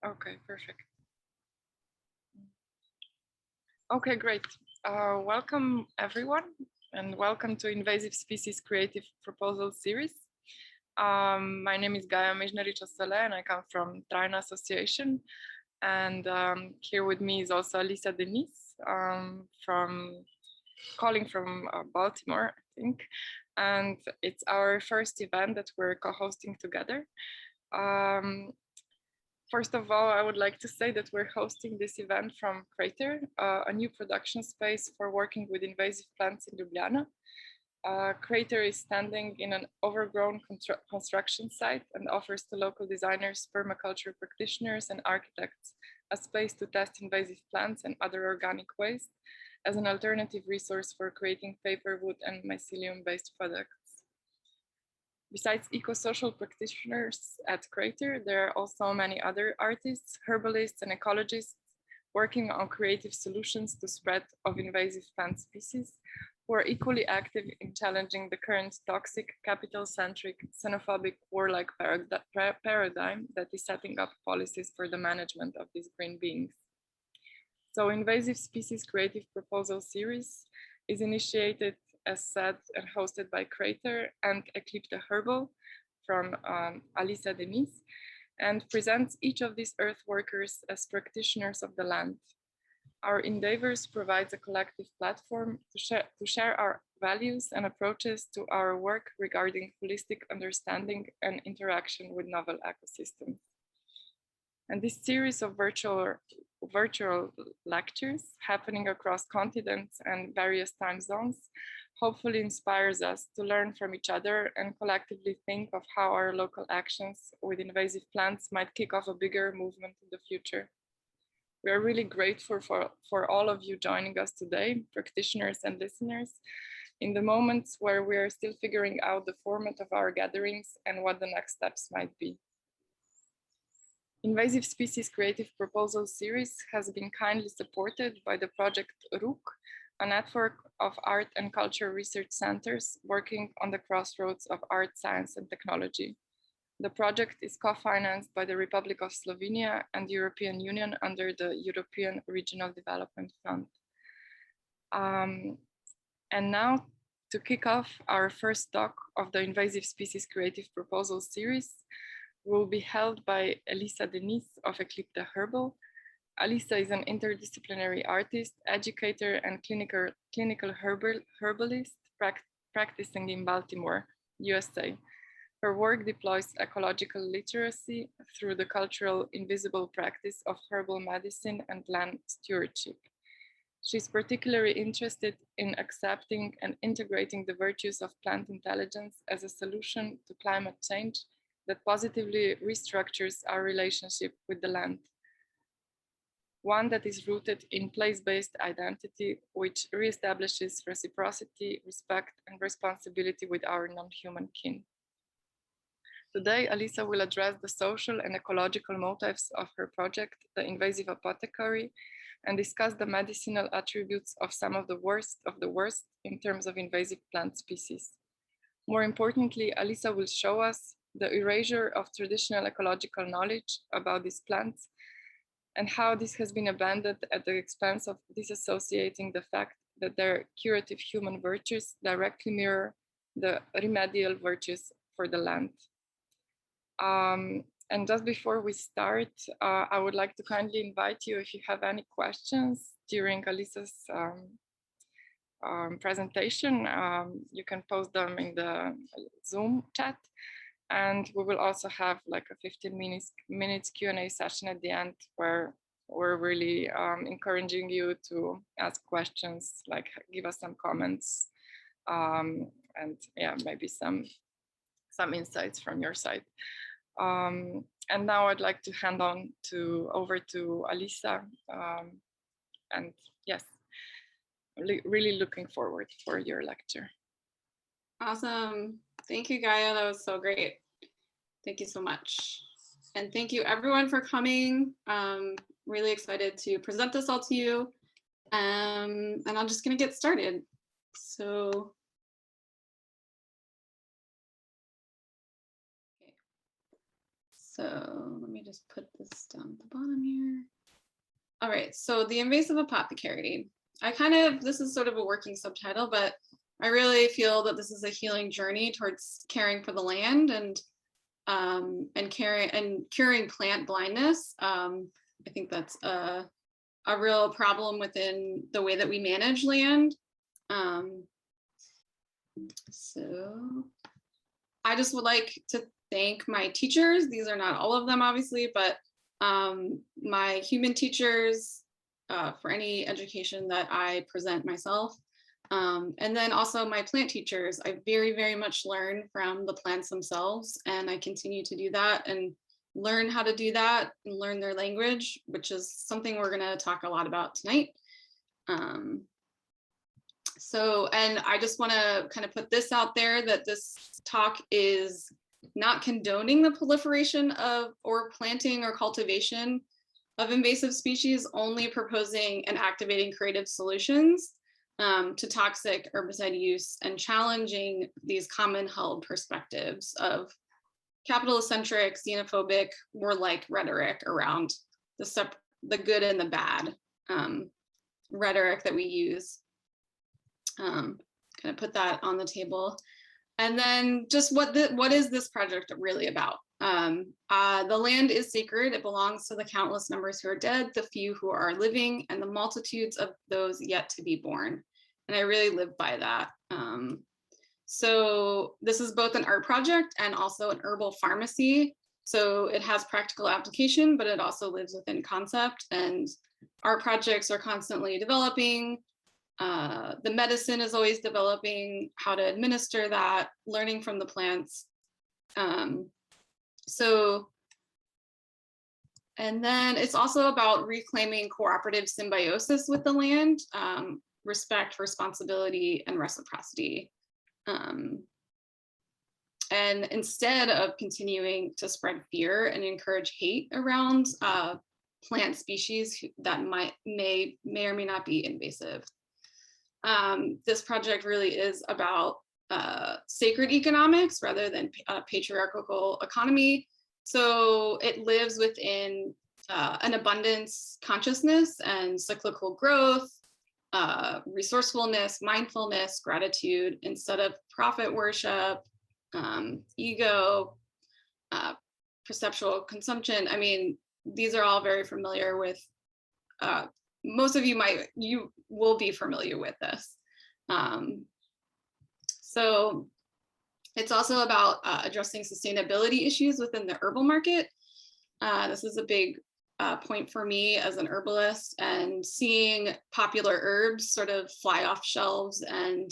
Okay, perfect. Okay, great. Welcome everyone, and welcome to Invasive Species Creative Proposal Series. My name is Gaja Mežnarić Osole, and I come from Trajna Association. And here with me is also Alyssa Dennis, calling from Baltimore, I think. And it's our first event that we're co-hosting together. First of all, I would like to say that we're hosting this event from Krater, a new production space for working with invasive plants in Ljubljana. Krater is standing in an overgrown construction site and offers to local designers, permaculture practitioners, and architects a space to test invasive plants and other organic waste as an alternative resource for creating paper, wood, and mycelium-based products. Besides eco-social practitioners at Krater, there are also many other artists, herbalists, and ecologists working on creative solutions to spread of invasive plant species, who are equally active in challenging the current toxic, capital-centric, xenophobic, warlike paradigm that is setting up policies for the management of these green beings. So Invasive Species Creative Proposal Series is initiated, as said, and hosted by Krater and Eclipta Herbal from Alyssa Dennis, and presents each of these earth workers as practitioners of the land. Our endeavors provides a collective platform to share our values and approaches to our work regarding holistic understanding and interaction with novel ecosystems. And this series of virtual lectures happening across continents and various time zones hopefully inspires us to learn from each other and collectively think of how our local actions with invasive plants might kick off a bigger movement in the future. We are really grateful for all of you joining us today, practitioners and listeners, in the moments where we are still figuring out the format of our gatherings and what the next steps might be. Invasive Species Creative Proposal Series has been kindly supported by the project RUC, a network of art and culture research centers working on the crossroads of art, science, and technology. The project is co-financed by the Republic of Slovenia and the European Union under the European Regional Development Fund. And now, to kick off our first talk of the Invasive Species Creative Proposal Series, will be held by Alyssa Dennis of Eclipta Herbal. Alyssa is an interdisciplinary artist, educator, and clinical herbalist practicing in Baltimore, USA. Her work deploys ecological literacy through the cultural invisible practice of herbal medicine and land stewardship. She's particularly interested in accepting and integrating the virtues of plant intelligence as a solution to climate change that positively restructures our relationship with the land. One that is rooted in place-based identity, which reestablishes reciprocity, respect, and responsibility with our non-human kin. Today, Alyssa will address the social and ecological motives of her project, the Invasive Apothecary, and discuss the medicinal attributes of some of the worst in terms of invasive plant species. More importantly, Alyssa will show us the erasure of traditional ecological knowledge about these plants and how this has been abandoned at the expense of disassociating the fact that their curative human virtues directly mirror the remedial virtues for the land. And just before we start, I would like to kindly invite you, if you have any questions during Alyssa's presentation, you can post them in the Zoom chat. And we will also have like a 15 minutes Q&A session at the end where we're really encouraging you to ask questions, like give us some comments, and yeah, maybe some insights from your side. And now I'd like to hand over to Alyssa. And yes, really looking forward for your lecture. Awesome. Thank you, Gaia. That was so great. Thank you so much. And thank you everyone for coming. Really excited to present this all to you. And I'm just gonna get started. So, So let me just put this down at the bottom here. All right, so the invasive apothecary. This is sort of a working subtitle, but I really feel that this is a healing journey towards caring for the land and curing plant blindness. I think that's a real problem within the way that we manage land. So I just would like to thank my teachers. These are not all of them, obviously, but my human teachers for any education that I present myself. And then also my plant teachers. I very, very much learn from the plants themselves, and I continue to do that and learn how to do that and learn their language, which is something we're going to talk a lot about tonight. And I just want to kind of put this out there that this talk is not condoning the proliferation of or planting or cultivation of invasive species, only proposing and activating creative solutions to toxic herbicide use and challenging these common held perspectives of capitalist-centric, xenophobic, warlike rhetoric around the good and the bad rhetoric that we use. Kind of put that on the table. And then just what is this project really about? The land is sacred. It belongs to the countless numbers who are dead, the few who are living, and the multitudes of those yet to be born. And I really live by that. So this is both an art project and also an herbal pharmacy. So it has practical application, but it also lives within concept, and art projects are constantly developing. The medicine is always developing, how to administer that, learning from the plants. And then it's also about reclaiming cooperative symbiosis with the land, respect, responsibility, and reciprocity. And instead of continuing to spread fear and encourage hate around plant species that may or may not be invasive. This project really is about sacred economics rather than a patriarchal economy. So it lives within an abundance consciousness and cyclical growth, resourcefulness, mindfulness, gratitude, instead of profit worship, ego, perceptual consumption. I mean, these are all very familiar with, most of you will be familiar with this. So it's also about addressing sustainability issues within the herbal market. This is a big point for me as an herbalist, and seeing popular herbs sort of fly off shelves and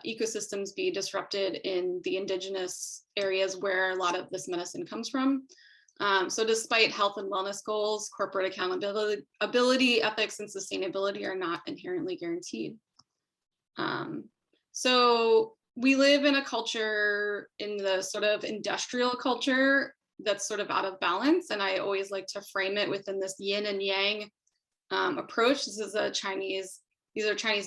ecosystems be disrupted in the indigenous areas where a lot of this medicine comes from. So despite health and wellness goals, corporate accountability, ethics, and sustainability are not inherently guaranteed. So we live in a culture, in the sort of industrial culture, that's sort of out of balance. And I always like to frame it within this yin and yang approach. These are Chinese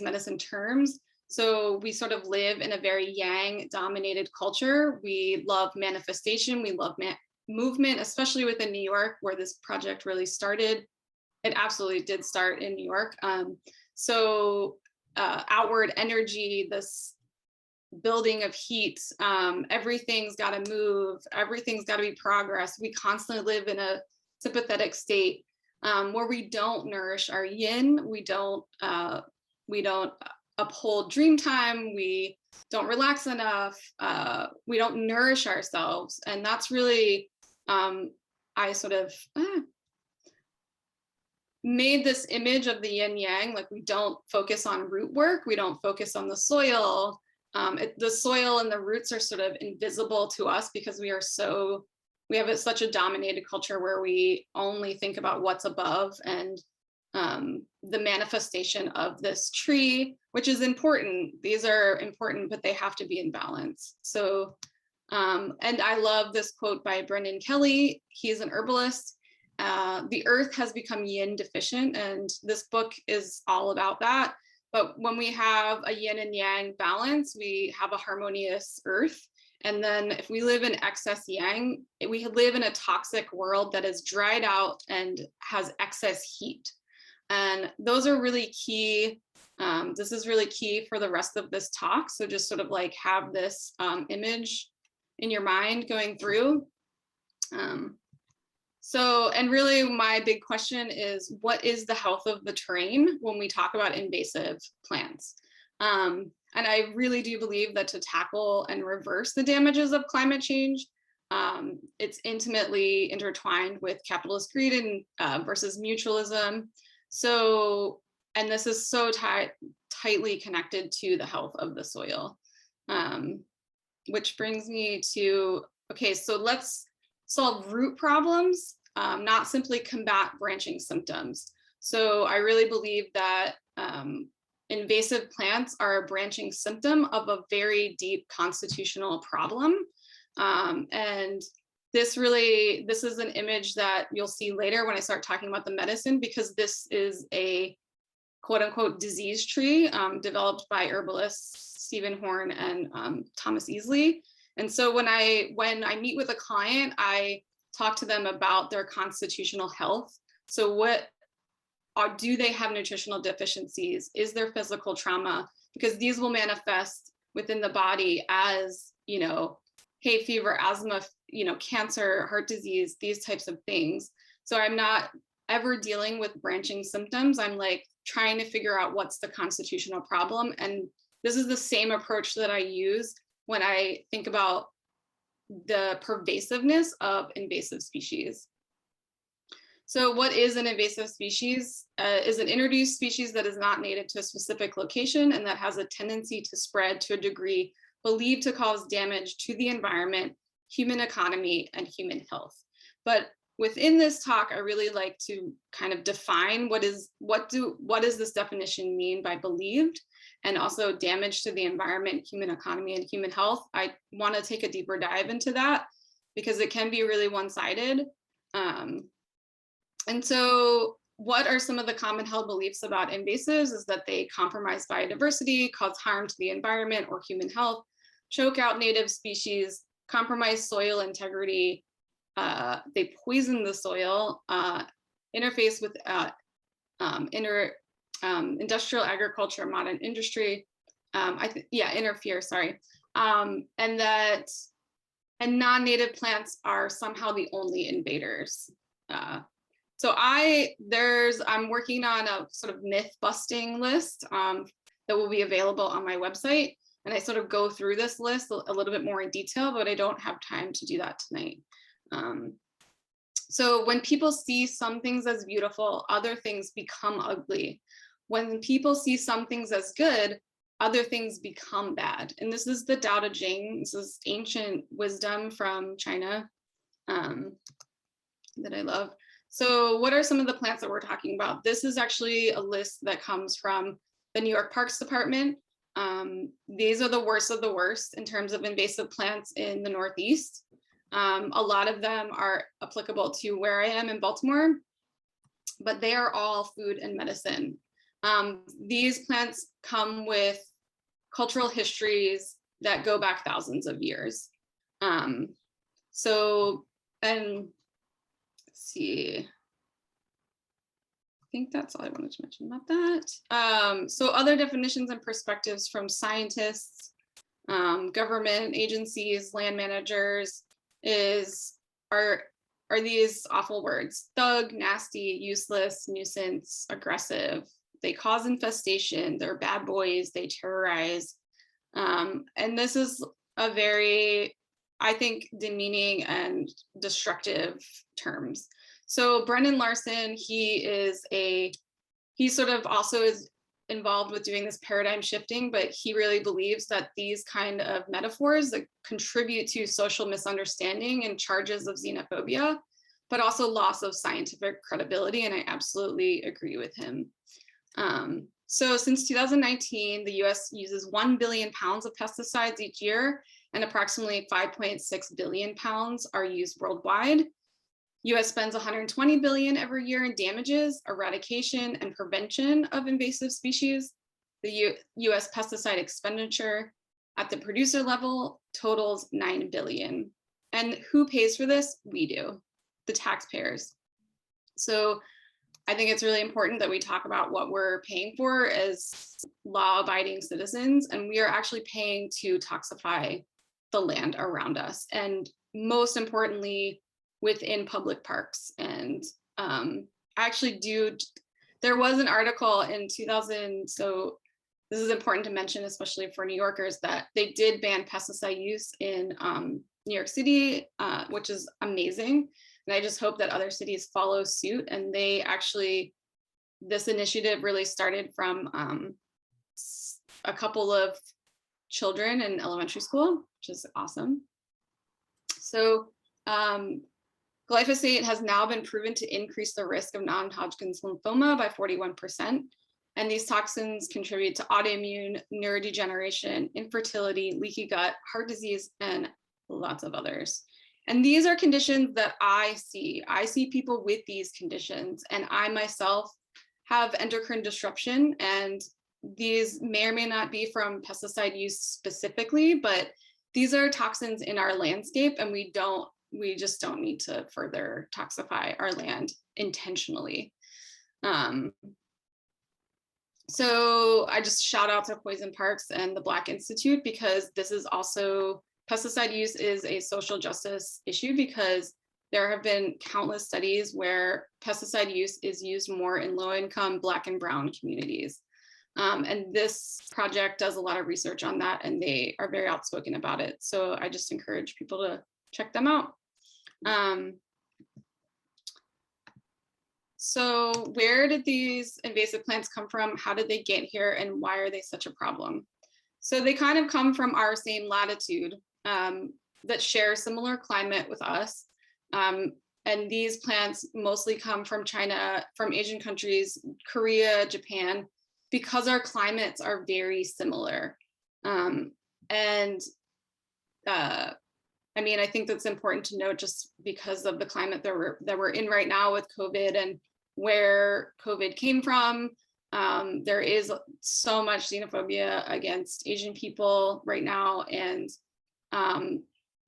medicine terms. So we sort of live in a very yang dominated culture. We love manifestation. We love movement, especially within New York, where this project really started. It absolutely did start in New York. So outward energy, this building of heat, everything's got to move, everything's got to be progress. We constantly live in a sympathetic state where we don't nourish our yin, we don't uphold dream time, we don't relax enough, we don't nourish ourselves. And that's really, I sort of made this image of the yin yang, like we don't focus on root work, we don't focus on the soil. The soil and the roots are sort of invisible to us because we have such a dominated culture where we only think about what's above, and the manifestation of this tree, which is important. These are important, but they have to be in balance. So, and I love this quote by Brendan Kelly. He's an herbalist. The earth has become yin deficient, and this book is all about that. But when we have a yin and yang balance, we have a harmonious earth. And then if we live in excess yang, we live in a toxic world that is dried out and has excess heat. And those are really key. This is really key for the rest of this talk. So just sort of like have this image in your mind going through. And really my big question is, what is the health of the terrain when we talk about invasive plants? And I really do believe that to tackle and reverse the damages of climate change, it's intimately intertwined with capitalist greed and versus mutualism. So, and this is so tightly connected to the health of the soil, which brings me to, okay, so let's solve root problems, not simply combat branching symptoms. So I really believe that invasive plants are a branching symptom of a very deep constitutional problem. And this is an image that you'll see later when I start talking about the medicine, because this is a quote unquote disease tree developed by herbalists Stephen Horn and Thomas Easley. And so when I meet with a client, I talk to them about their constitutional health. So do they have nutritional deficiencies? Is there physical trauma? Because these will manifest within the body as, hay fever, asthma, cancer, heart disease, these types of things. So I'm not ever dealing with branching symptoms. I'm like trying to figure out what's the constitutional problem. And this is the same approach that I use when I think about the pervasiveness of invasive species. So what is an invasive species? Is an introduced species that is not native to a specific location and that has a tendency to spread to a degree believed to cause damage to the environment, human economy, and human health. But within this talk, I really like to kind of define what does this definition mean by believed, and also damage to the environment, human economy, and human health. I want to take a deeper dive into that because it can be really one-sided. And so what are some of the common held beliefs about invasives is that they compromise biodiversity, cause harm to the environment or human health, choke out native species, compromise soil integrity, they poison the soil, interface with industrial agriculture, modern industry, interfere, sorry. And non-native plants are somehow the only invaders. So I'm working on a sort of myth busting list that will be available on my website. And I sort of go through this list a little bit more in detail, but I don't have time to do that tonight. So when people see some things as beautiful, other things become ugly. When people see some things as good, other things become bad. And this is the Tao Te Ching. This is ancient wisdom from China that I love. So what are some of the plants that we're talking about? This is actually a list that comes from the New York Parks Department. These are the worst of the worst in terms of invasive plants in the Northeast. A lot of them are applicable to where I am in Baltimore, but they are all food and medicine. These plants come with cultural histories that go back thousands of years. Let's see. I think that's all I wanted to mention about that. So other definitions and perspectives from scientists, government agencies, land managers are these awful words: thug, nasty, useless, nuisance, aggressive. They cause infestation, they're bad boys, they terrorize. And this is a very, I think, demeaning and destructive terms. So Brendan Larson, he sort of also is involved with doing this paradigm shifting, but he really believes that these kind of metaphors that contribute to social misunderstanding and charges of xenophobia, but also loss of scientific credibility. And I absolutely agree with him. So since 2019, the US uses 1 billion pounds of pesticides each year, and approximately 5.6 billion pounds are used worldwide. US spends 120 billion every year in damages, eradication, and prevention of invasive species. The US pesticide expenditure at the producer level totals 9 billion. And who pays for this? We do, the taxpayers. So I think it's really important that we talk about what we're paying for as law-abiding citizens, and we are actually paying to toxify the land around us, and most importantly, within public parks. And there was an article in 2000, so this is important to mention, especially for New Yorkers, that they did ban pesticide use in New York City, which is amazing. And I just hope that other cities follow suit. And this initiative really started from a couple of children in elementary school, which is awesome. So glyphosate has now been proven to increase the risk of non-Hodgkin's lymphoma by 41%. And these toxins contribute to autoimmune, neurodegeneration, infertility, leaky gut, heart disease, and lots of others. And these are conditions that I see. I see people with these conditions, and I myself have endocrine disruption, and these may or may not be from pesticide use specifically, but these are toxins in our landscape, and we just don't need to further toxify our land intentionally. So I just shout out to Poison Parks and the Black Institute, because this is also, pesticide use is a social justice issue, because there have been countless studies where pesticide use is used more in low-income Black and Brown communities. And this project does a lot of research on that, and they are very outspoken about it. So I just encourage people to check them out. So where did these invasive plants come from? How did they get here, and why are they such a problem? So they kind of come from our same latitude that share similar climate with us. And these plants mostly come from China, from Asian countries, Korea, Japan, because our climates are very similar. I mean, I think that's important to note, just because of the climate that we're in right now with COVID and where COVID came from. There is so much xenophobia against Asian people right now. And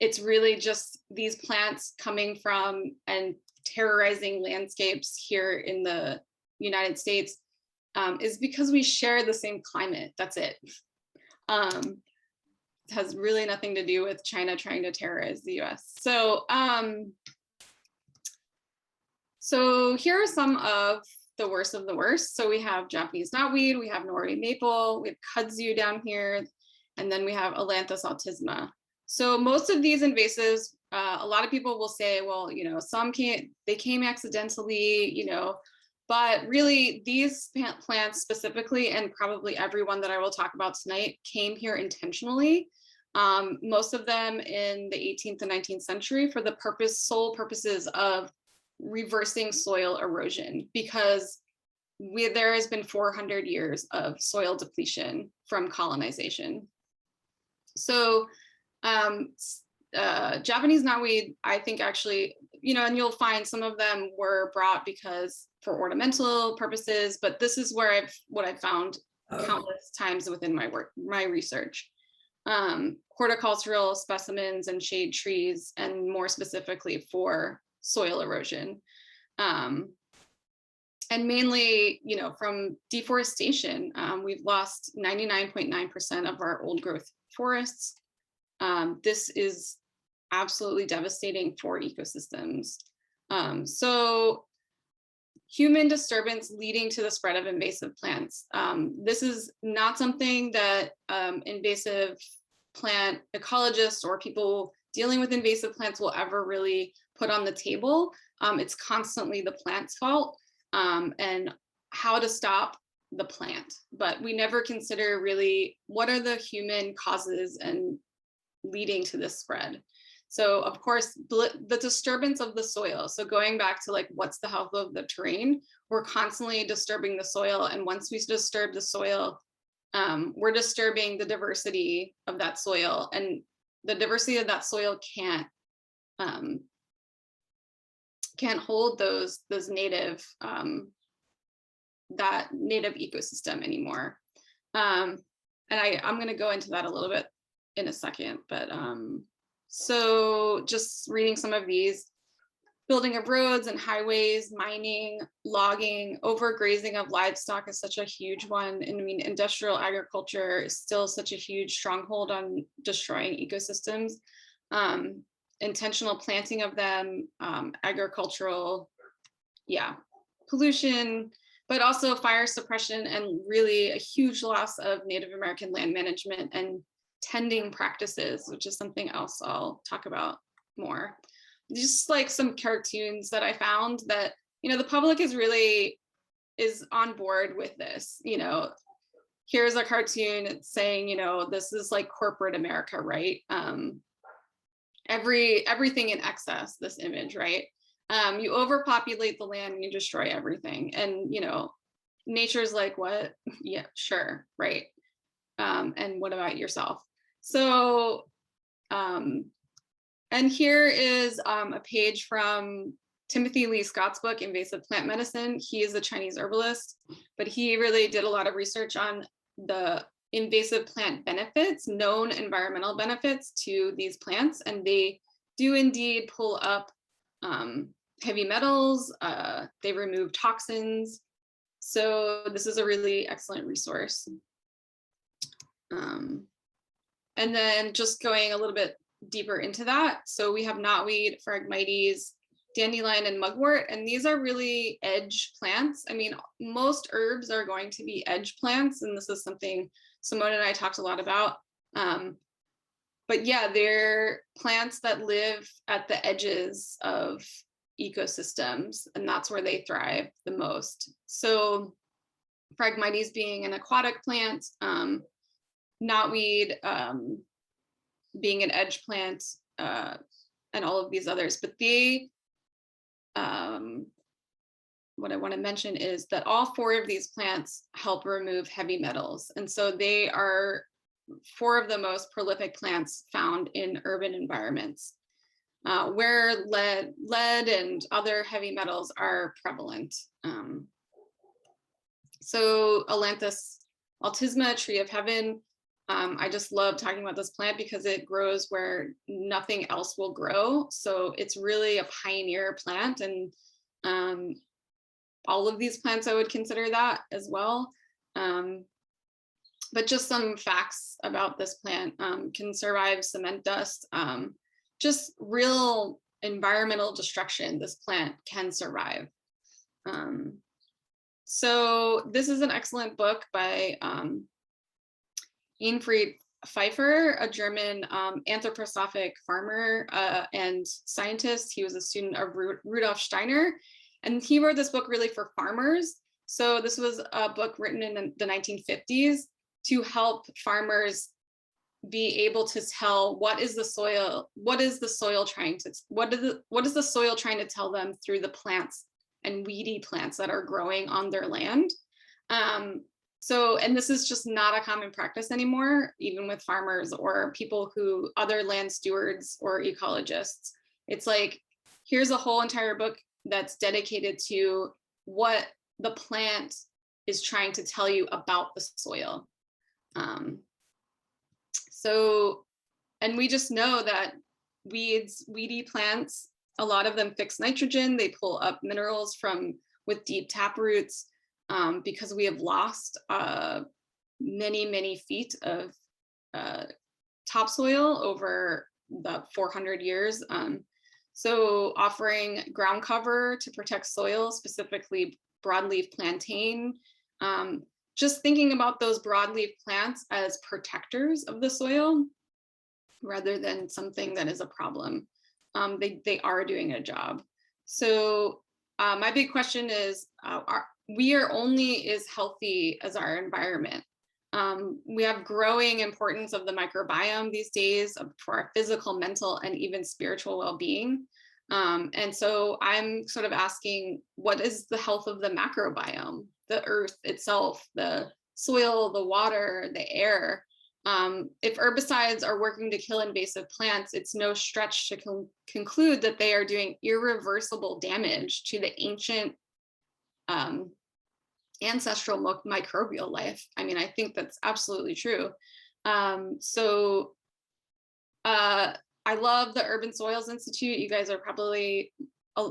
it's really just these plants coming from and terrorizing landscapes here in the United States is because we share the same climate. That's it. It has really nothing to do with China trying to terrorize the US. So here are some of the worst of the worst. So we have Japanese knotweed, we have Norway maple, we have Kudzu down here, and then we have Ailanthus autisma. So most of these invasives, a lot of people will say, well, some they came accidentally, but really these plants specifically, and probably everyone that I will talk about tonight, came here intentionally. Most of them in the 18th and 19th century for the sole purposes of reversing soil erosion, because there has been 400 years of soil depletion from colonization. So Japanese knotweed, I think actually, and you'll find some of them were brought for ornamental purposes, but this is where what I've found countless times within my research. Horticultural specimens and shade trees, and more specifically for soil erosion. And mainly, from deforestation, we've lost 99.9% of our old growth forests. This is absolutely devastating for ecosystems. So human disturbance leading to the spread of invasive plants. This is not something that invasive plant ecologists or people dealing with invasive plants will ever really put on the table. It's constantly the plant's fault, and how to stop the plant. But we never consider really what are the human causes and leading to this spread. So of course, the disturbance of the soil. So going back to what's the health of the terrain, we're constantly disturbing the soil. And once we disturb the soil, we're disturbing the diversity of that soil. And the diversity of that soil can't hold those native, that native ecosystem anymore. And I'm going to go into that a little bit in a second, but so just reading some of these. Building of roads and highways, mining, logging, overgrazing of livestock is such a huge one. And I mean, industrial agriculture is still such a huge stronghold on destroying ecosystems. Intentional planting of them, agricultural, pollution, but also fire suppression, and really a huge loss of Native American land management and tending practices, which is something else I'll talk about more. Just like some cartoons that I found that, you know, the public is on board with this. You know, here's a cartoon saying, you know, this is like corporate America, right? Everything in excess, this image, right? You overpopulate the land and you destroy everything. And, you know, nature's like, what? Yeah, sure, right. And what about yourself? So, and here is a page from Timothy Lee Scott's book, Invasive Plant Medicine. He is a Chinese herbalist, but he really did a lot of research on the invasive plant benefits, known environmental benefits to these plants. And they do indeed pull up heavy metals, they remove toxins. So this is a really excellent resource. And then just going a little bit deeper into that. So we have knotweed, Phragmites, dandelion, and mugwort, and these are really edge plants. I mean, most herbs are going to be edge plants, and this is something Simone and I talked a lot about. But yeah, they're plants that live at the edges of ecosystems, and that's where they thrive the most. So Phragmites being an aquatic plant, knotweed being an edge plant, and all of these others. But they, what I want to mention is that all 4 of these plants help remove heavy metals. And so they are 4 of the most prolific plants found in urban environments, where lead and other heavy metals are prevalent. So Ailanthus altisma, tree of heaven, I just love talking about this plant because it grows where nothing else will grow. So it's really a pioneer plant, and all of these plants I would consider that as well. But just some facts about this plant: can survive cement dust, just real environmental destruction. This plant can survive. So this is an excellent book by Irmfried Pfeiffer, a German anthroposophic farmer and scientist. He was a student of Rudolf Steiner, and he wrote this book really for farmers. So this was a book written in the 1950s to help farmers be able to tell what is the soil trying to tell them through the plants and weedy plants that are growing on their land. So, and this is just not a common practice anymore, even with farmers or people who, other land stewards or ecologists. It's like, here's a whole entire book that's dedicated to what the plant is trying to tell you about the soil. So, and we just know that weedy plants, a lot of them fix nitrogen, they pull up minerals with deep tap roots. Because we have lost many feet of topsoil over the 400 years. So offering ground cover to protect soil, specifically broadleaf plantain. Just thinking about those broadleaf plants as protectors of the soil rather than something that is a problem. They are doing a job. So my big question is, we are only as healthy as our environment. We have growing importance of the microbiome these days for our physical, mental, and even spiritual well-being. And so I'm sort of asking, what is the health of the macrobiome, the earth itself, the soil, the water, the air? If herbicides are working to kill invasive plants, it's no stretch to conclude that they are doing irreversible damage to the ancient ancestral microbial life. I mean, I think that's absolutely true. So I love the Urban Soils Institute. You guys are probably,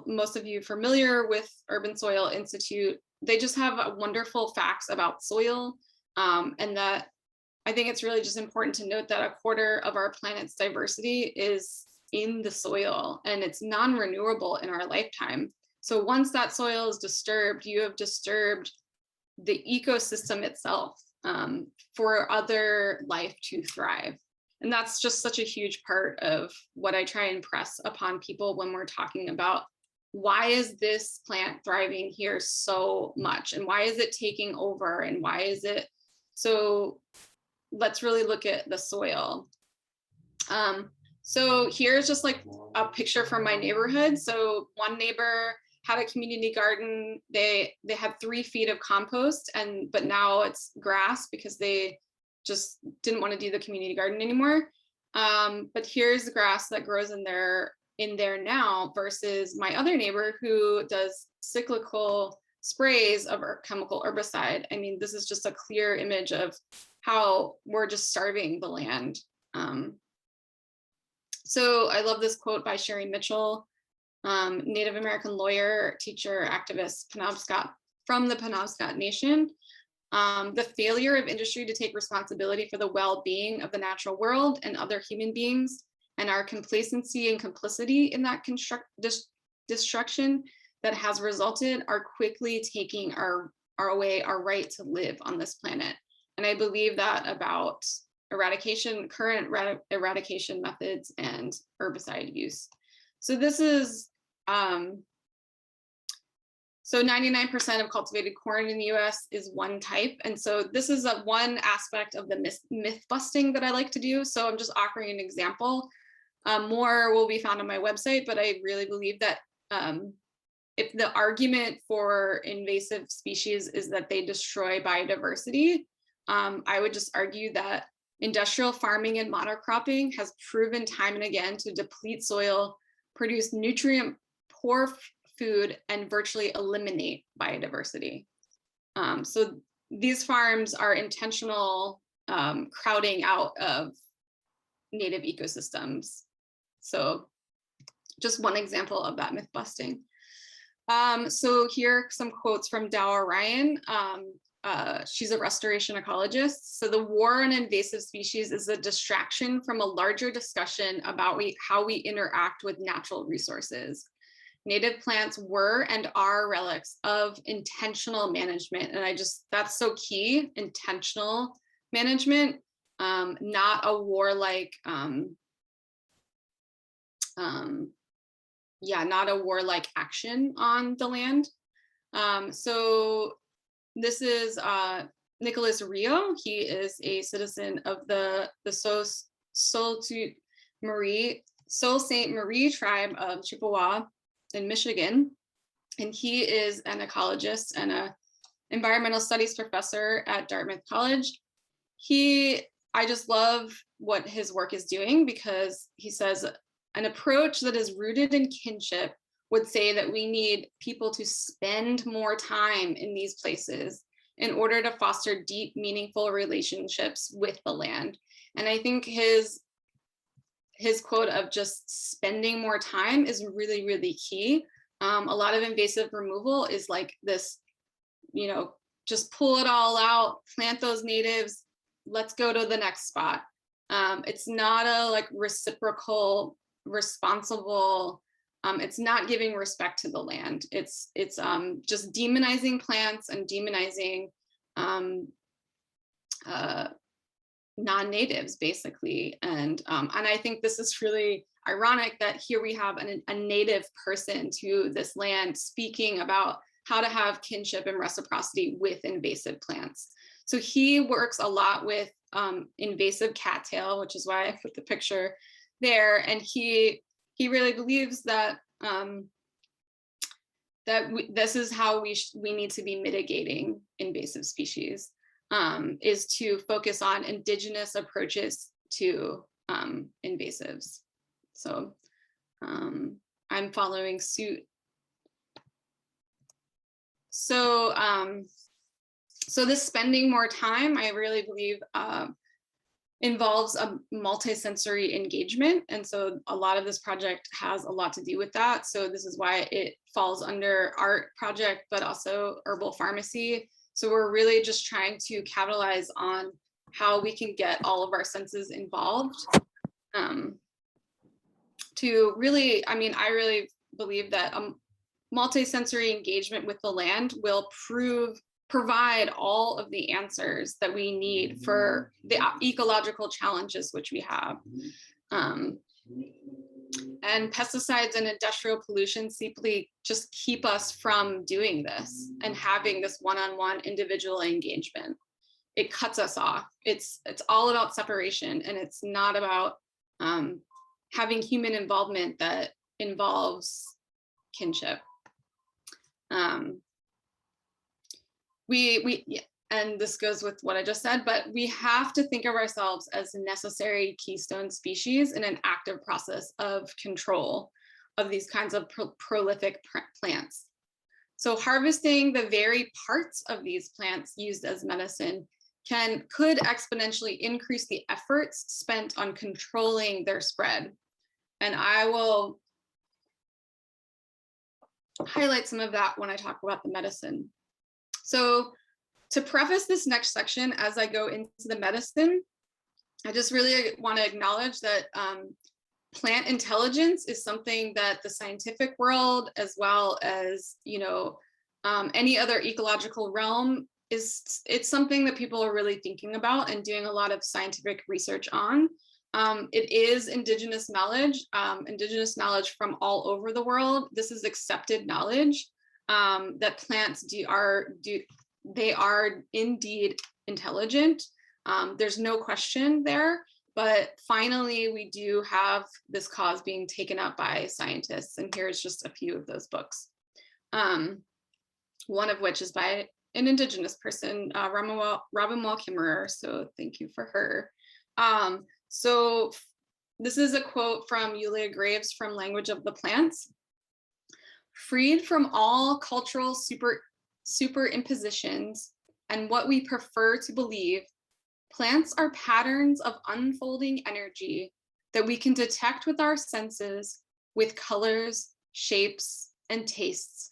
most of you familiar with Urban Soil Institute. They just have wonderful facts about soil, and that I think it's really just important to note that 1/4 of our planet's diversity is in the soil, and it's non-renewable in our lifetime. So once that soil is disturbed, you have disturbed the ecosystem itself, for other life to thrive. And that's just such a huge part of what I try and press upon people when we're talking about, why is this plant thriving here so much, and why is it taking over, and why is it so? Let's really look at the soil. So here's just like a picture from my neighborhood. So one neighbor had a community garden. They had 3 feet of compost, but now it's grass because they just didn't want to do the community garden anymore. But here's the grass that grows in there now, versus my other neighbor who does cyclical sprays of chemical herbicide. I mean, this is just a clear image of how we're just starving the land. So I love this quote by Sherry Mitchell, Native American lawyer, teacher, activist, from the Penobscot Nation. The failure of industry to take responsibility for the well-being of the natural world and other human beings, and our complacency and complicity in that destruction that has resulted, are quickly taking our right to live on this planet. And I believe that about current eradication methods and herbicide use. So this is, so 99% of cultivated corn in the US is one type. And so this is one aspect of the myth busting that I like to do. So I'm just offering an example. More will be found on my website, but I really believe that if the argument for invasive species is that they destroy biodiversity, I would just argue that industrial farming and monocropping has proven time and again to deplete soil, produce nutrient poor food, and virtually eliminate biodiversity. So these farms are intentional crowding out of native ecosystems. So just one example of that myth busting. So here are some quotes from Dow Ryan. She's a restoration ecologist. So the war on invasive species is a distraction from a larger discussion about how we interact with natural resources. Native plants were and are relics of intentional management. And that's so key, intentional management, not a warlike, not a warlike action on the land. So this is Nicholas Rio. He is a citizen of the Sault Ste. Marie tribe of Chippewa in Michigan. And he is an ecologist and an environmental studies professor at Dartmouth College. I just love what his work is doing, because he says an approach that is rooted in kinship would say that we need people to spend more time in these places in order to foster deep, meaningful relationships with the land. And I think his quote of just spending more time is really, really key. A lot of invasive removal is like this, just pull it all out, plant those natives, let's go to the next spot. It's not a reciprocal, responsible, it's not giving respect to the land. It's just demonizing plants and demonizing non-natives, basically. And I think this is really ironic that here we have a native person to this land speaking about how to have kinship and reciprocity with invasive plants. So he works a lot with invasive cattail, which is why I put the picture there. And he really believes that this is how we need to be mitigating invasive species, is to focus on indigenous approaches to invasives. So I'm following suit. So this spending more time, I really believe involves a multisensory engagement. And so a lot of this project has a lot to do with that. So this is why it falls under art project, but also herbal pharmacy. So we're really just trying to capitalize on how we can get all of our senses involved to really, I mean, I really believe that a multisensory engagement with the land will provide all of the answers that we need for the ecological challenges which we have. And pesticides and industrial pollution simply just keep us from doing this and having this one-on-one individual engagement. It cuts us off. It's all about separation, and it's not about having human involvement that involves kinship. And this goes with what I just said, but we have to think of ourselves as necessary keystone species in an active process of control of these kinds of prolific plants. So harvesting the very parts of these plants used as medicine could exponentially increase the efforts spent on controlling their spread. And I will highlight some of that when I talk about the medicine. So to preface this next section, as I go into the medicine, I just really want to acknowledge that plant intelligence is something that the scientific world, as well as, you know, any other ecological realm, it's something that people are really thinking about and doing a lot of scientific research on. It is indigenous knowledge from all over the world. This is accepted knowledge that plants they are indeed intelligent. There's no question there, but finally we do have this cause being taken up by scientists. And here's just a few of those books. One of which is by an indigenous person, Robin Wall Kimmerer. So thank you for her. So this is a quote from Yulia Graves from Language of the Plants. Freed from all cultural superimpositions and what we prefer to believe, plants are patterns of unfolding energy that we can detect with our senses, with colors, shapes, and tastes,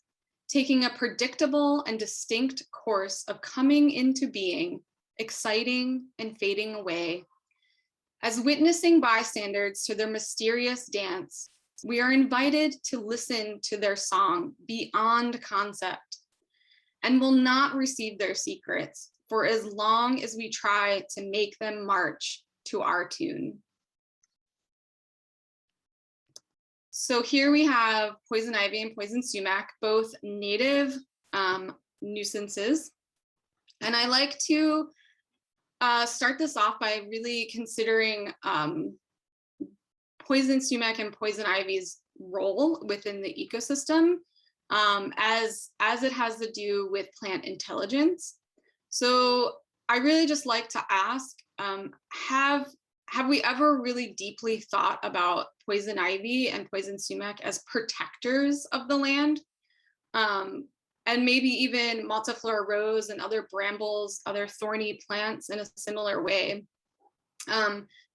taking a predictable and distinct course of coming into being, exciting and fading away. As witnessing bystanders to their mysterious dance, we are invited to listen to their song beyond concept, and will not receive their secrets for as long as we try to make them march to our tune. So here we have poison ivy and poison sumac, both native nuisances. And I like to start this off by really considering poison sumac and poison ivy's role within the ecosystem as it has to do with plant intelligence. So I really just like to ask, have we ever really deeply thought about poison ivy and poison sumac as protectors of the land? And maybe even multiflora rose and other brambles, other thorny plants in a similar way.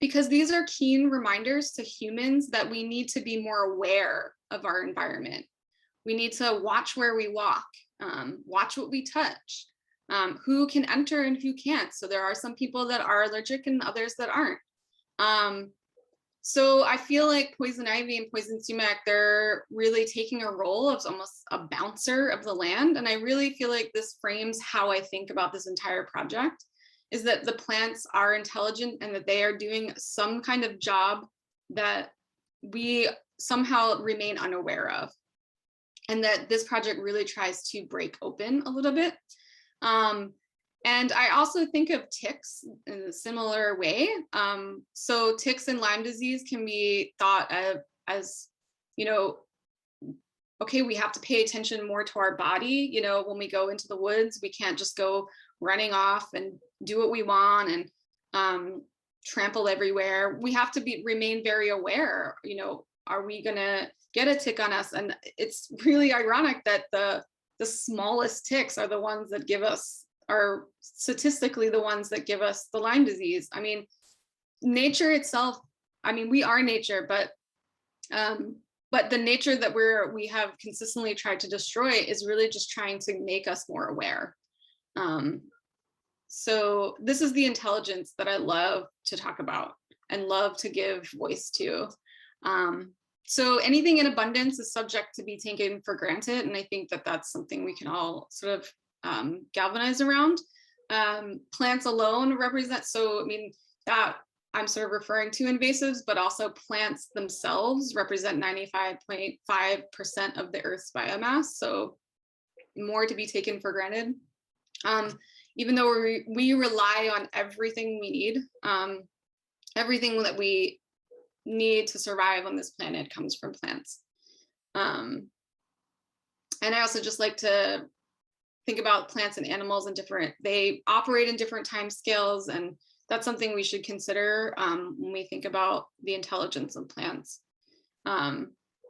Because these are keen reminders to humans that we need to be more aware of our environment. We need to watch where we walk, watch what we touch, who can enter and who can't. So there are some people that are allergic and others that aren't. So I feel like poison ivy and poison sumac, they're really taking a role of almost a bouncer of the land. And I really feel like this frames how I think about this entire project, is that the plants are intelligent and that they are doing some kind of job that we somehow remain unaware of. And that this project really tries to break open a little bit. And I also think of ticks in a similar way. So ticks and Lyme disease can be thought of as, you know, okay, we have to pay attention more to our body. You know, when we go into the woods, we can't just go running off and do what we want and trample everywhere. We have to remain very aware. You know, are we gonna get a tick on us? And it's really ironic that the smallest ticks are the ones that are statistically the ones that give us the Lyme disease. I mean, nature itself, I mean, we are nature, but the nature that we have consistently tried to destroy is really just trying to make us more aware. So this is the intelligence that I love to talk about and love to give voice to. So anything in abundance is subject to be taken for granted. And I think that that's something we can all sort of galvanize around. Plants alone represent, so I mean, that I'm sort of referring to invasives, but also plants themselves represent 95.5% of the Earth's biomass. So more to be taken for granted. Even though we rely on everything we need, everything that we need to survive on this planet comes from plants. And I also just like to think about plants and animals in they operate in different time scales, and that's something we should consider when we think about the intelligence of plants.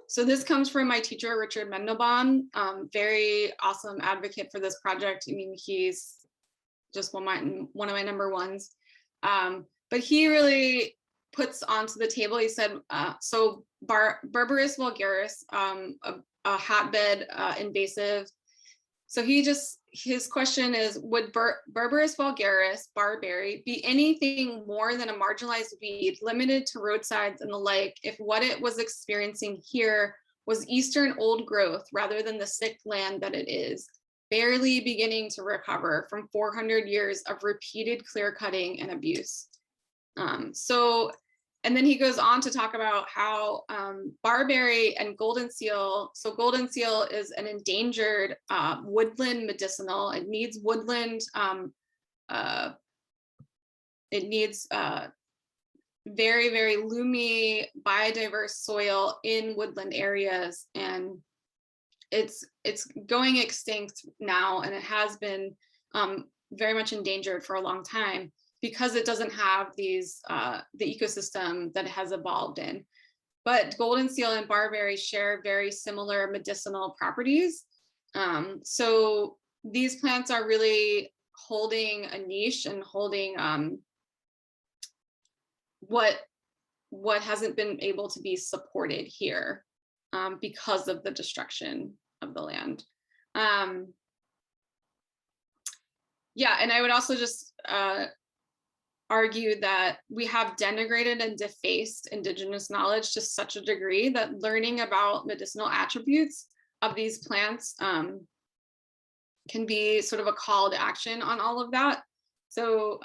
So this comes from my teacher, Richard Mendelbaum, very awesome advocate for this project. I mean, he's just one of my number ones. But he really puts onto the table, he said, so Berberis vulgaris, a hotbed invasive. So his question is, would Berberis vulgaris, barberry, be anything more than a marginalized weed limited to roadsides and the like if what it was experiencing here was Eastern old growth rather than the sick land that it is, barely beginning to recover from 400 years of repeated clear cutting and abuse? And then he goes on to talk about how barberry and golden seal, so golden seal is an endangered woodland medicinal. It needs woodland, it needs very, very loomy, biodiverse soil in woodland areas. And it's going extinct now, and it has been very much endangered for a long time, because it doesn't have these, the ecosystem that it has evolved in. But golden seal and barberry share very similar medicinal properties. So these plants are really holding a niche and holding what hasn't been able to be supported here because of the destruction of the land. Yeah, and I would also just argue that we have denigrated and defaced indigenous knowledge to such a degree that learning about medicinal attributes of these plants can be sort of a call to action on all of that. So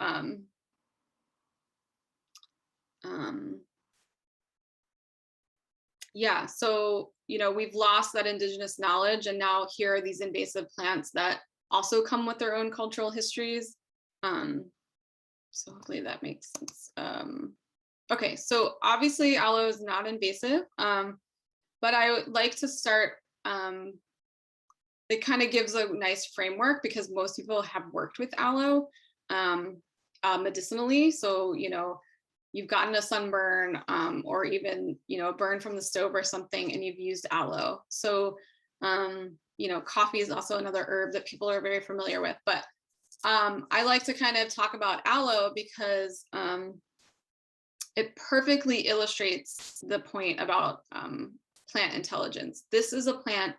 yeah, so we've lost that indigenous knowledge, and now here are these invasive plants that also come with their own cultural histories. So hopefully that makes sense. Okay, so obviously aloe is not invasive, but I would like to start, it kind of gives a nice framework because most people have worked with aloe medicinally. So, you've gotten a sunburn or even, a burn from the stove or something, and you've used aloe. So, coffee is also another herb that people are very familiar with, but I like to kind of talk about aloe because it perfectly illustrates the point about plant intelligence. This is a plant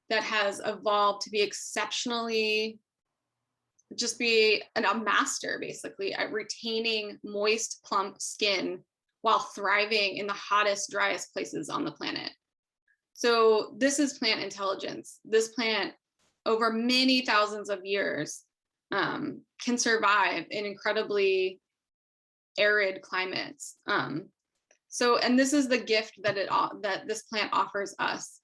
that has evolved to be exceptionally, just be a master basically at retaining moist, plump skin while thriving in the hottest, driest places on the planet. So this is plant intelligence. This plant, over many thousands of years, can survive in incredibly arid climates. And this is the gift that that this plant offers us,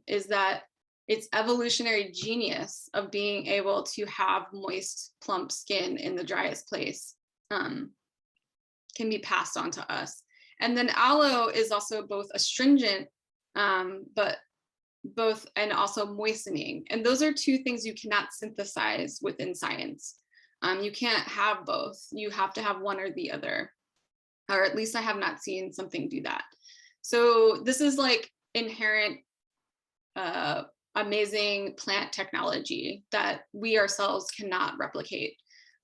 is that its evolutionary genius of being able to have moist, plump skin in the driest place can be passed on to us. And then aloe is also both astringent, and also moistening. And those are two things you cannot synthesize within science. You can't have both. You have to have one or the other, or at least I have not seen something do that. So this is like inherent, amazing plant technology that we ourselves cannot replicate.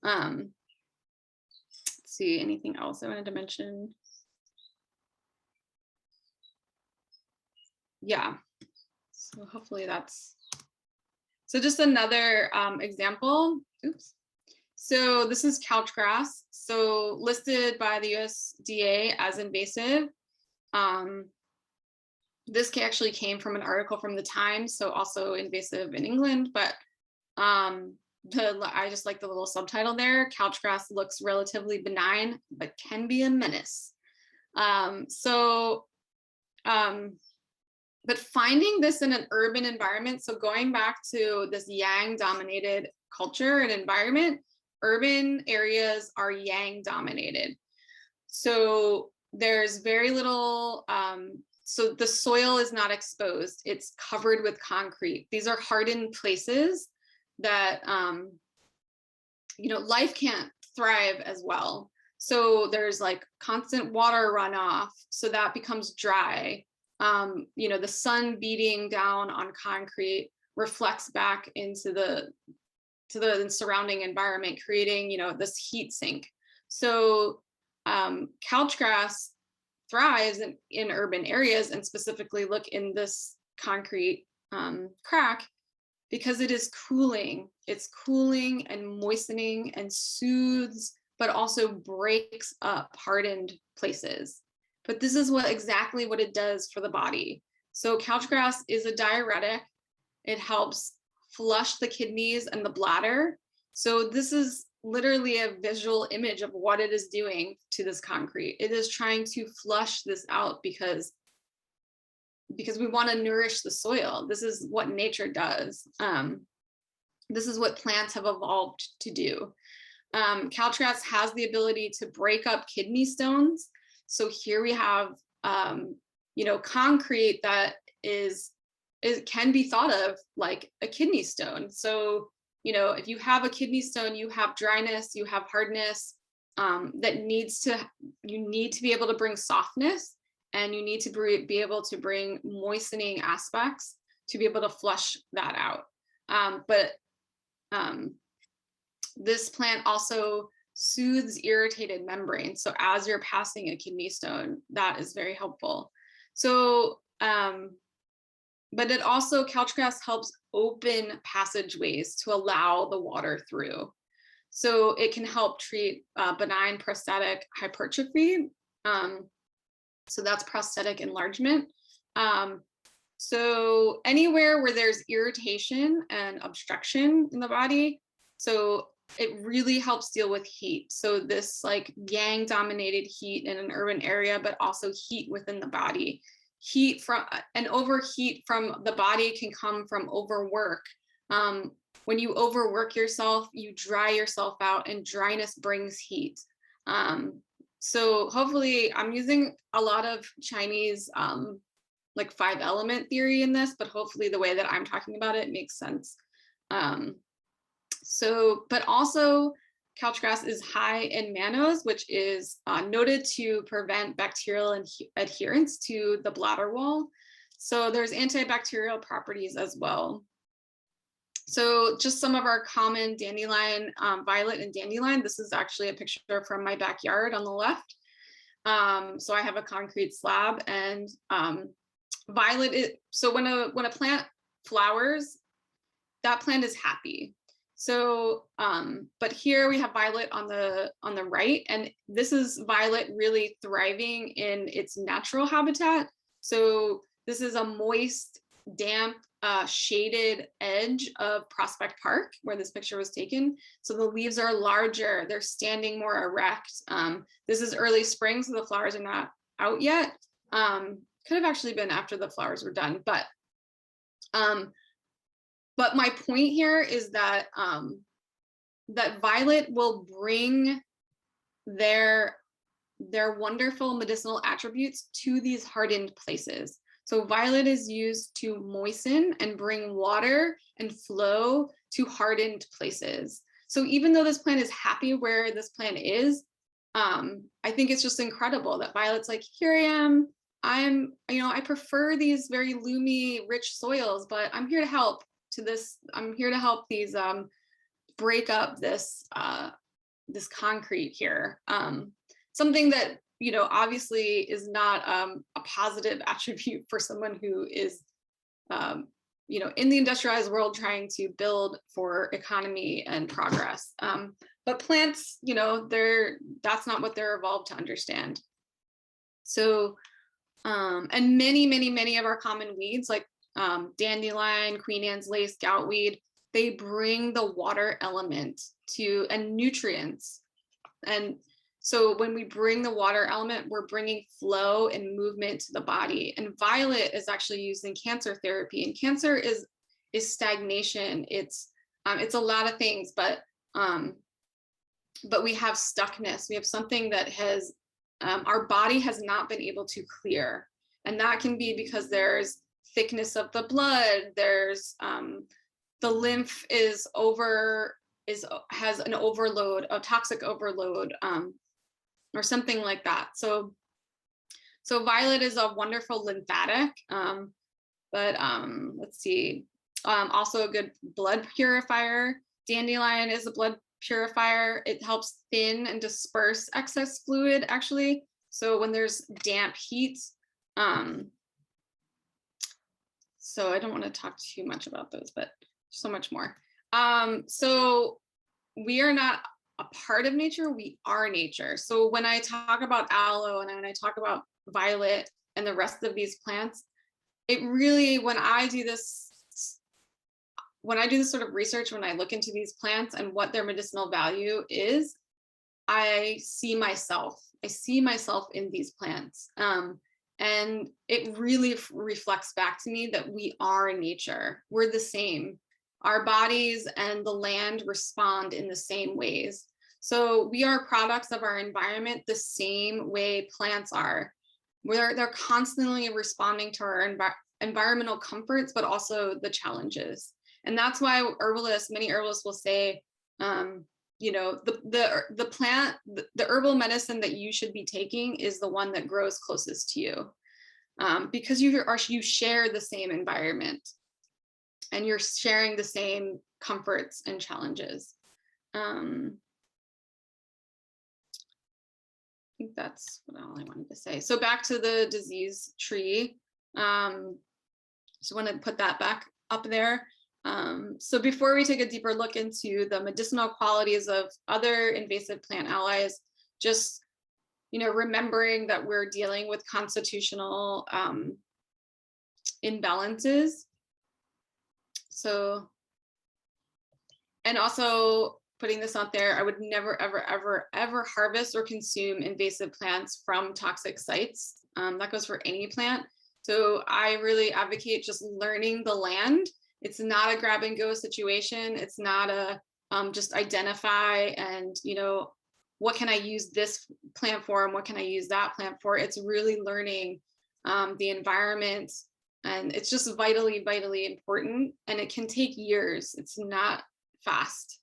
Let's see, anything else I wanted to mention? Yeah, so hopefully that's, so just another example. Oops. So this is couchgrass, so listed by the USDA as invasive. This actually came from an article from the Times, so also invasive in England, but I just like the little subtitle there. Couchgrass looks relatively benign, but can be a menace. But finding this in an urban environment, so going back to this yang dominated culture and environment, urban areas are yang dominated. So there's very little, so the soil is not exposed, it's covered with concrete. These are hardened places that, you know, life can't thrive as well. So there's like constant water runoff, so that becomes dry. You know, the sun beating down on concrete reflects back into the surrounding environment, creating, you know, this heat sink. So couchgrass thrives in urban areas, and specifically look in this concrete crack, because it is cooling. It's cooling and moistening and soothes, but also breaks up hardened places. But this is exactly what it does for the body. So couchgrass is a diuretic. It helps flush the kidneys and the bladder. So this is literally a visual image of what it is doing to this concrete. It is trying to flush this out because we want to nourish the soil. This is what nature does. This is what plants have evolved to do. Couchgrass has the ability to break up kidney stones. So here we have, you know, concrete that can be thought of like a kidney stone. So, you know, if you have a kidney stone, you have dryness, you have hardness, you need to be able to bring softness, and you need to be able to bring moistening aspects to be able to flush that out. But this plant also soothes irritated membranes. So as you're passing a kidney stone, that is very helpful. So, but it also, couchgrass helps open passageways to allow the water through. So it can help treat benign prostatic hypertrophy. So that's prostatic enlargement. So anywhere where there's irritation and obstruction in the body, so it really helps deal with heat. So this like yang dominated heat in an urban area, but also heat within the body. Heat from and overheat from the body can come from overwork. When you overwork yourself, you dry yourself out, and dryness brings heat. So hopefully, I'm using a lot of Chinese like 5-element theory in this, but hopefully the way that I'm talking about it makes sense. So, but also couchgrass is high in mannose, which is noted to prevent bacterial adherence to the bladder wall. So there's antibacterial properties as well. So just some of our common dandelion, violet and dandelion. This is actually a picture from my backyard on the left. So I have a concrete slab, and violet so when a plant flowers, that plant is happy. So, but here we have violet on the right, and this is violet really thriving in its natural habitat. So this is a moist, damp, shaded edge of Prospect Park where this picture was taken. So the leaves are larger, they're standing more erect. This is early spring, so the flowers are not out yet. Could have actually been after the flowers were done, but my point here is that that violet will bring their wonderful medicinal attributes to these hardened places. So violet is used to moisten and bring water and flow to hardened places. So even though this plant is happy where this plant is, I think it's just incredible that violet's like, here I am. I prefer these very loomy, rich soils, but I'm here to help. I'm here to help these break up this this concrete here. Something that, you know, obviously is not a positive attribute for someone who is, you know, in the industrialized world trying to build for economy and progress. But plants, you know, that's not what they're evolved to understand. So, and many of our common weeds like dandelion, Queen Anne's lace, goutweed, they bring the water element to and nutrients. And so when we bring the water element, we're bringing flow and movement to the body. And violet is actually used in cancer therapy. And cancer is stagnation. It's a lot of things, but we have stuckness. We have something that has our body has not been able to clear, and that can be because there's thickness of the blood. There's the lymph has an overload, a toxic overload, or something like that. So violet is a wonderful lymphatic, but let's see, also a good blood purifier. Dandelion is a blood purifier. It helps thin and disperse excess fluid, actually. So when there's damp heat, so I don't want to talk too much about those, but so much more. So we are not a part of nature, we are nature. So when I talk about aloe and when I talk about violet and the rest of these plants, it really, when I do this sort of research, when I look into these plants and what their medicinal value is, I see myself in these plants. And it really reflects back to me that we are nature. We're the same. Our bodies and the land respond in the same ways. So we are products of our environment the same way plants are. They're constantly responding to our environmental comforts, but also the challenges. And that's why many herbalists will say, you know, the plant, the herbal medicine that you should be taking is the one that grows closest to you, because you share the same environment and you're sharing the same comforts and challenges. I think that's all I wanted to say. So back to the disease tree. Just want to put that back up there. So before we take a deeper look into the medicinal qualities of other invasive plant allies, just, you know, remembering that we're dealing with constitutional imbalances. So, and also putting this out there, I would never, ever harvest or consume invasive plants from toxic sites. That goes for any plant. So I really advocate just learning the land. It's not a grab and go situation. It's not a just identify and, you know, what can I use this plant for and what can I use that plant for? It's really learning the environment, and it's just vitally important, and it can take years. It's not fast.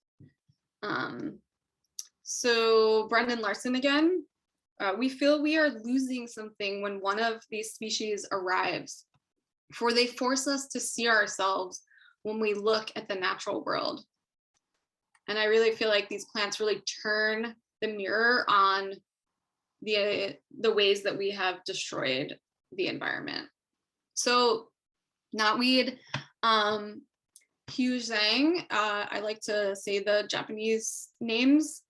So Brendan Larson again, we feel we are losing something when one of these species arrives, for they force us to see ourselves when we look at the natural world. And I really feel like these plants really turn the mirror on the ways that we have destroyed the environment. So knotweed, Hyuzang, I like to say the Japanese names.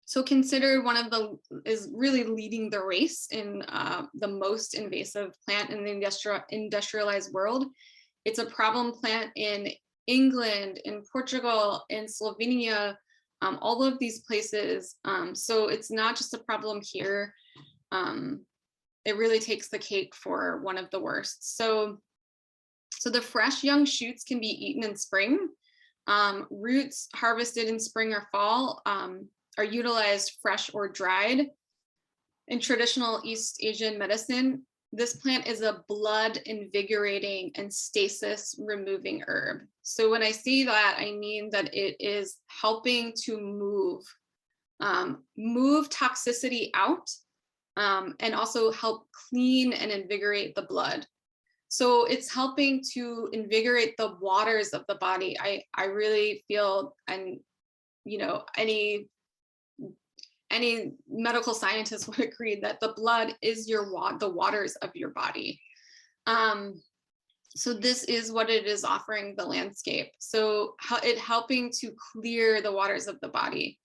So considered one of is really leading the race in the most invasive plant in the industrialized world. It's a problem plant in England, in Portugal, in Slovenia, all of these places. So it's not just a problem here. It really takes the cake for one of the worst. So the fresh young shoots can be eaten in spring. Roots harvested in spring or fall are utilized fresh or dried. In traditional East Asian medicine, this plant is a blood invigorating and stasis removing herb. So when I say that, I mean that it is helping to move toxicity out, and also help clean and invigorate the blood. So it's helping to invigorate the waters of the body. I really feel, and any medical scientist would agree that the blood is the waters of your body. So this is what it is offering the landscape. So helping to clear the waters of the body.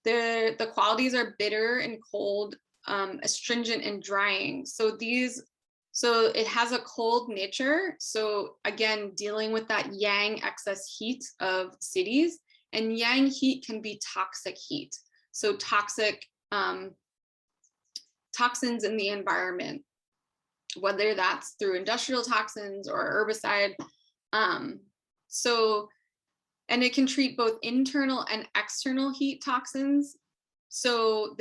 The qualities are bitter and cold, astringent and drying. So it has a cold nature. So again, dealing with that yang excess heat of cities, and yang heat can be toxic heat. So toxic toxins in the environment, whether that's through industrial toxins or herbicide. And it can treat both internal and external heat toxins. So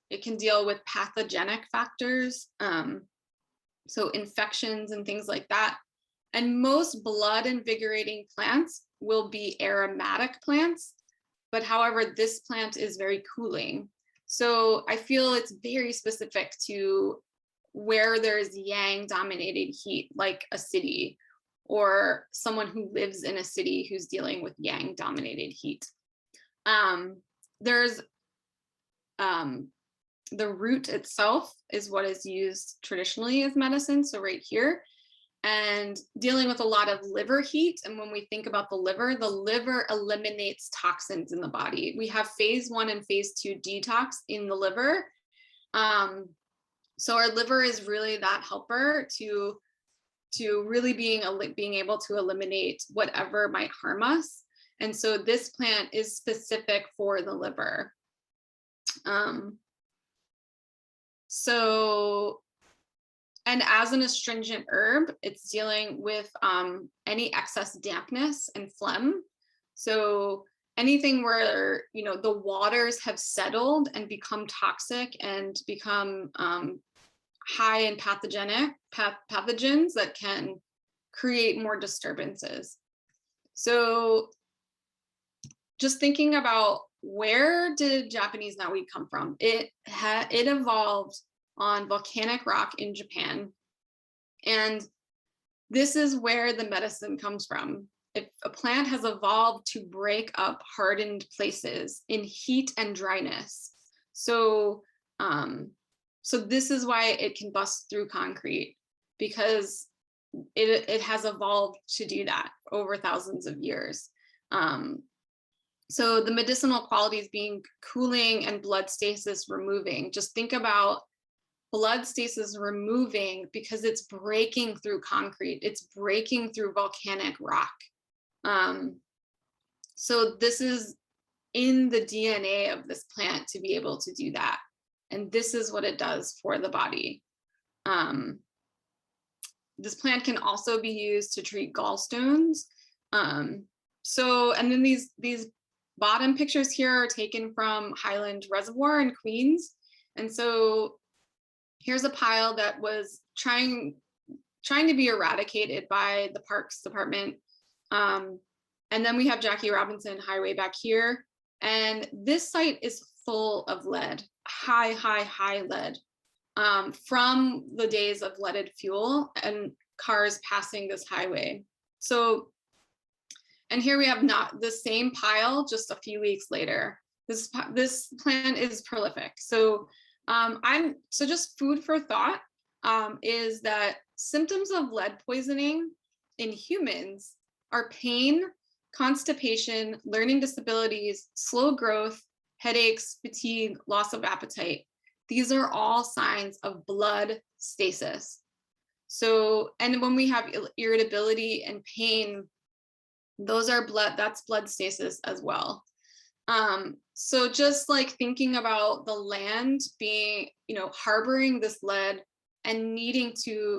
it can deal with pathogenic factors, so infections and things like that. And most blood invigorating plants will be aromatic plants, but however, this plant is very cooling. So I feel it's very specific to where there's yang dominated heat, like a city, or someone who lives in a city who's dealing with yang dominated heat. There's the root itself is what is used traditionally as medicine. So right here, and dealing with a lot of liver heat. And when we think about the liver eliminates toxins in the body. We have phase 1 and phase 2 detox in the liver. So our liver is really that helper to really being able to eliminate whatever might harm us. And so this plant is specific for the liver. And as an astringent herb, it's dealing with any excess dampness and phlegm. So anything where, the waters have settled and become toxic and become high in pathogens that can create more disturbances. So just thinking about, where did Japanese knotweed come from? It evolved on volcanic rock in Japan. And this is where the medicine comes from. If a plant has evolved to break up hardened places in heat and dryness. So this is why it can bust through concrete, because it has evolved to do that over thousands of years. So the medicinal qualities being cooling and blood stasis removing. Just think about blood stasis removing because it's breaking through concrete. It's breaking through volcanic rock. So this is in the DNA of this plant to be able to do that. And this is what it does for the body. This plant can also be used to treat gallstones. And then these bottom pictures here are taken from Highland Reservoir in Queens. And so here's a pile that was trying to be eradicated by the Parks Department. And then we have Jackie Robinson Highway back here. And this site is full of lead, high lead, from the days of leaded fuel and cars passing this highway. So, and here we have not the same pile just a few weeks later. This plant is prolific. So just food for thought is that symptoms of lead poisoning in humans are pain, constipation, learning disabilities, slow growth, headaches, fatigue, loss of appetite. These are all signs of blood stasis. So, and when we have irritability and pain, that's blood stasis as well. So just like thinking about the land being, harboring this lead and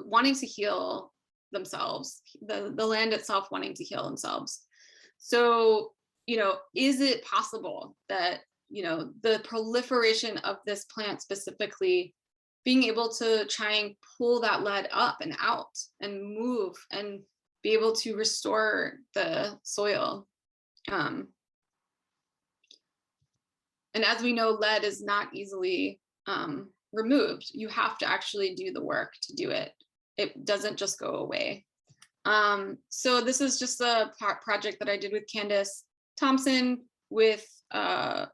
wanting to heal themselves, the land itself wanting to heal themselves. So, is it possible that, the proliferation of this plant specifically being able to try and pull that lead up and out and move and be able to restore the soil? And as we know, lead is not easily removed. You have to actually do the work to do it. It doesn't just go away. So this is just a project that I did with Candace Thompson. with why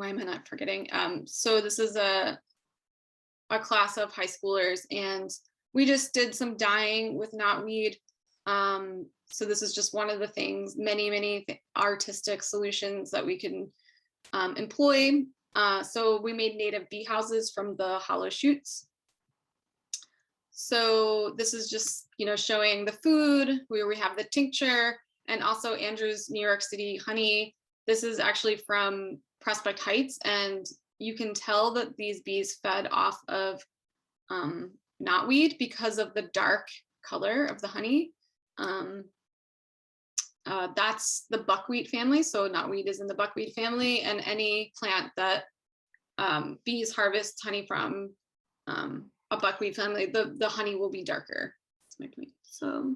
am I not forgetting? So this is a class of high schoolers, and we just did some dyeing with knotweed. So this is just one of the things, many artistic solutions that we can employ. So we made native bee houses from the hollow shoots. So this is just, you know, showing the food where we have the tincture, and also Andrew's New York City honey. This is actually from Prospect Heights, and you can tell that these bees fed off of knotweed because of the dark color of the honey. That's the buckwheat family. So knotweed is in the buckwheat family, and any plant that bees harvest honey from a buckwheat family, the honey will be darker. That's my point. So.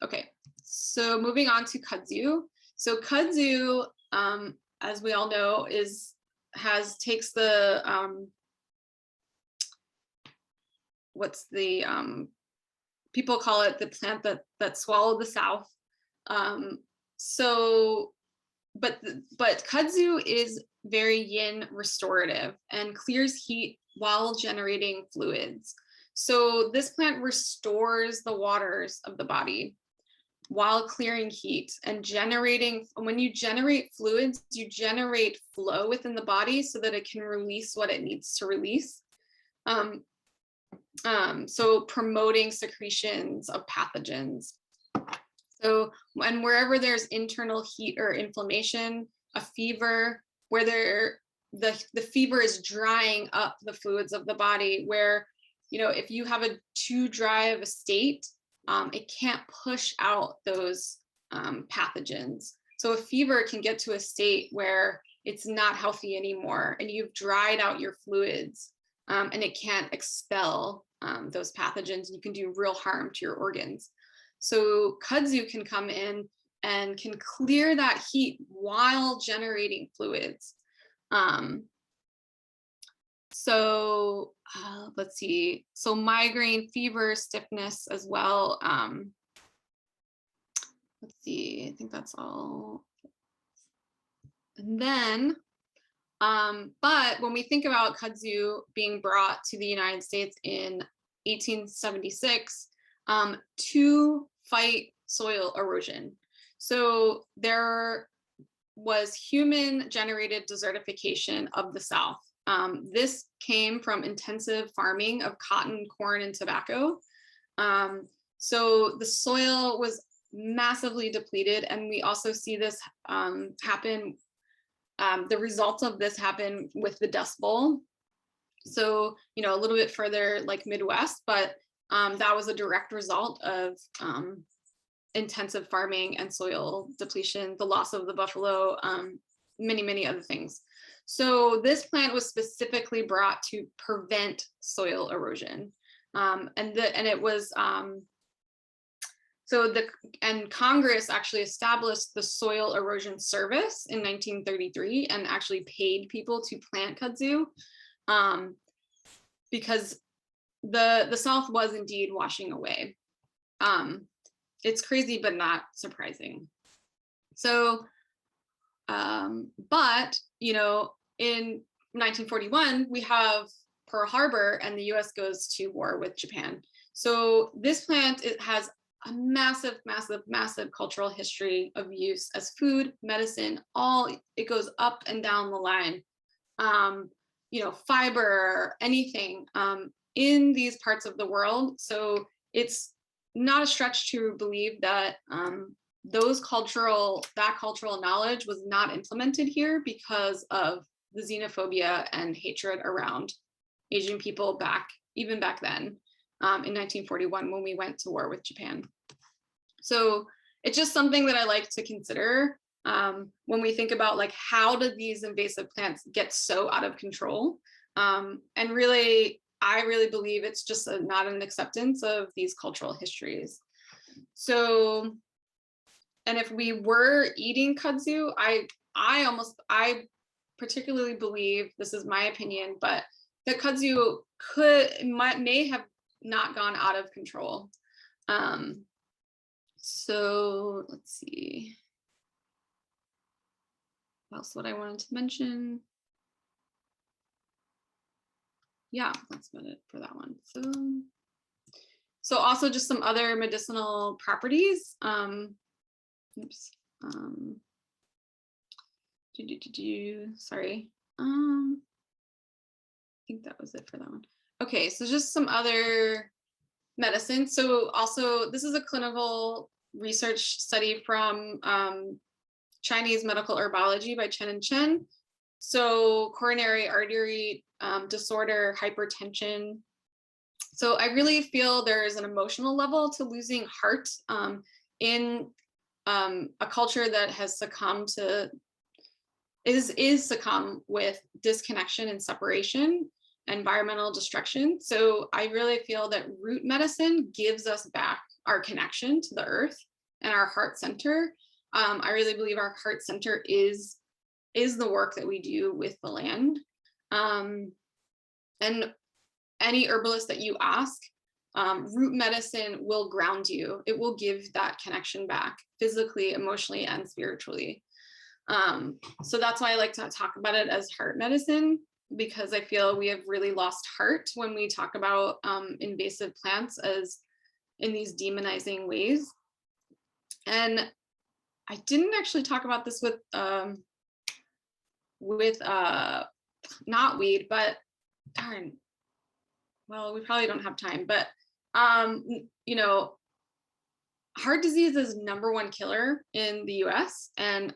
Okay, so moving on to kudzu. So kudzu, as we all know, takes the people call it the plant that swallowed the South. But kudzu is very yin restorative and clears heat while generating fluids. So this plant restores the waters of the body while clearing heat and generating. When you generate fluids, you generate flow within the body so that it can release what it needs to release. So promoting secretions of pathogens. So, and wherever there's internal heat or inflammation, a fever, where the fever is drying up the fluids of the body, where, you know, if you have a too dry of a state, it can't push out those pathogens. So a fever can get to a state where it's not healthy anymore, and you've dried out your fluids, and it can't expel those pathogens. You can do real harm to your organs. So kudzu can come in and can clear that heat while generating fluids. Let's see. So migraine, fever, stiffness as well. Let's see, I think that's all. And then, but when we think about kudzu being brought to the United States in 1876 to fight soil erosion. So there was human generated desertification of the South. This came from intensive farming of cotton, corn, and tobacco. So the soil was massively depleted, and we also see this happen. The result of this happened with the Dust Bowl. So, you know, a little bit further like Midwest, but that was a direct result of intensive farming and soil depletion, the loss of the buffalo, many other things. So this plant was specifically brought to prevent soil erosion. And Congress actually established the Soil Erosion Service in 1933 and actually paid people to plant kudzu, because the South was indeed washing away. It's crazy, but not surprising. So, but, you know, in 1941, we have Pearl Harbor and the US goes to war with Japan. So this plant, it has a massive cultural history of use as food, medicine, it goes up and down the line. You know, fiber, anything in these parts of the world. So it's not a stretch to believe that that cultural knowledge was not implemented here because of the xenophobia and hatred around Asian people even back then. In 1941 when we went to war with Japan. So it's just something that I like to consider when we think about how do these invasive plants get so out of control. And really, I really believe it's just not an acceptance of these cultural histories. So, and if we were eating kudzu, I particularly believe, this is my opinion, but that kudzu may have not gone out of control. So let's see. What else would I wanted to mention? Yeah, that's about it for that one. So also just some other medicinal properties. Oops. Sorry. I think that was it for that one. Okay, so just some other medicine. So also, this is a clinical research study from Chinese medical herbology by Chen and Chen. So coronary artery disorder, hypertension. So I really feel there is an emotional level to losing heart in a culture that has succumbed to, is succumb with disconnection and separation, environmental destruction. So I really feel that root medicine gives us back our connection to the earth and our heart center. I really believe our heart center is the work that we do with the land. And any herbalist that you ask, root medicine will ground you. It will give that connection back physically, emotionally, and spiritually. So that's why I like to talk about it as heart medicine, because I feel we have really lost heart when we talk about invasive plants as in these demonizing ways. And I didn't actually talk about this with knotweed, but darn, well, we probably don't have time, but you know, heart disease is #1 killer in the US, and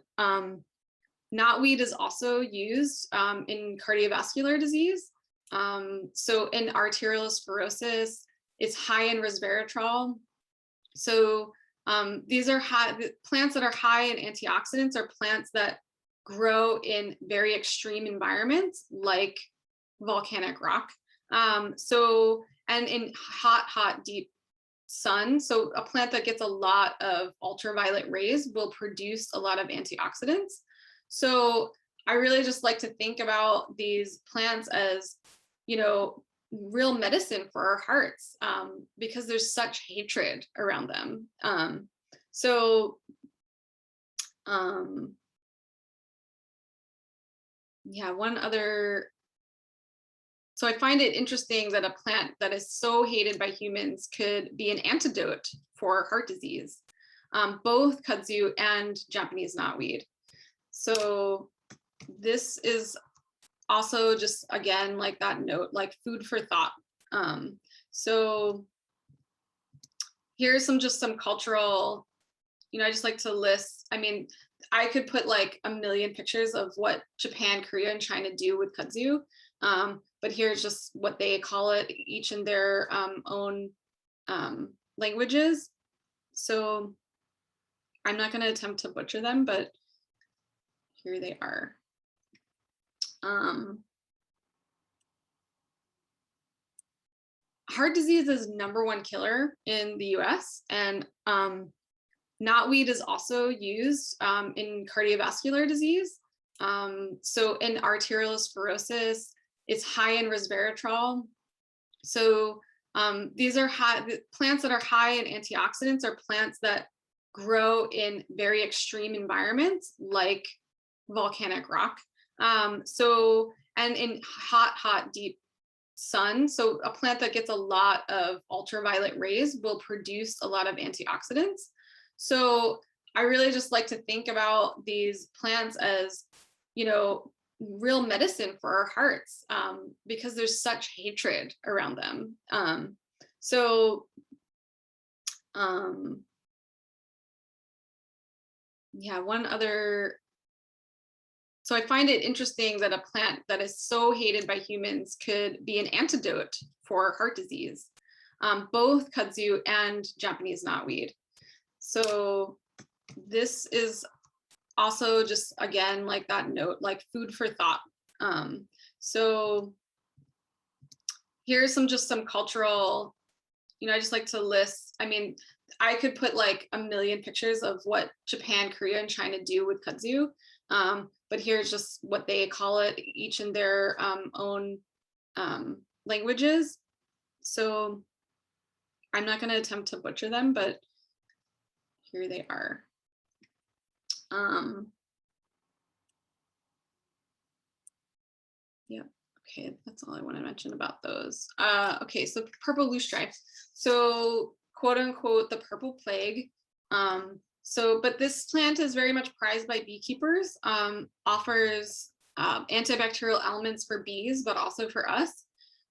knotweed is also used in cardiovascular disease. So in arteriosclerosis, it's high in resveratrol. So these are plants that are high in antioxidants, are plants that grow in very extreme environments like volcanic rock. And in hot, deep sun. So a plant that gets a lot of ultraviolet rays will produce a lot of antioxidants. So I really just like to think about these plants as, you know, real medicine for our hearts, because there's such hatred around them. Yeah, one other. So I find it interesting that a plant that is so hated by humans could be an antidote for heart disease, both kudzu and Japanese knotweed. So this is also just, again, like that note, like food for thought. So here's some cultural, you know, I just like to list, I mean, I could put like a million pictures of what Japan, Korea, and China do with kudzu. But here's just what they call it, each in their own languages. So I'm not going to attempt to butcher them, but here they are. Heart disease is #1 killer in the US, and knotweed is also used in cardiovascular disease. So in arteriosclerosis, it's high in resveratrol. So these are plants that are high in antioxidants, are plants that grow in very extreme environments like volcanic rock. And in hot, deep sun. So a plant that gets a lot of ultraviolet rays will produce a lot of antioxidants. So I really just like to think about these plants as, you know, real medicine for our hearts, because there's such hatred around them. Yeah, one other. So I find it interesting that a plant that is so hated by humans could be an antidote for heart disease, both kudzu and Japanese knotweed. So this is also just, again, like that note, like food for thought. So here's some cultural, I just like to list, I mean, I could put like a million pictures of what Japan, Korea, and China do with kudzu. But here's just what they call it, each in their own languages. So I'm not going to attempt to butcher them, but here they are. Yeah, okay, that's all I want to mention about those. Okay, so purple loosestrife. So quote unquote, the purple plague. But this plant is very much prized by beekeepers, offers antibacterial elements for bees, but also for us.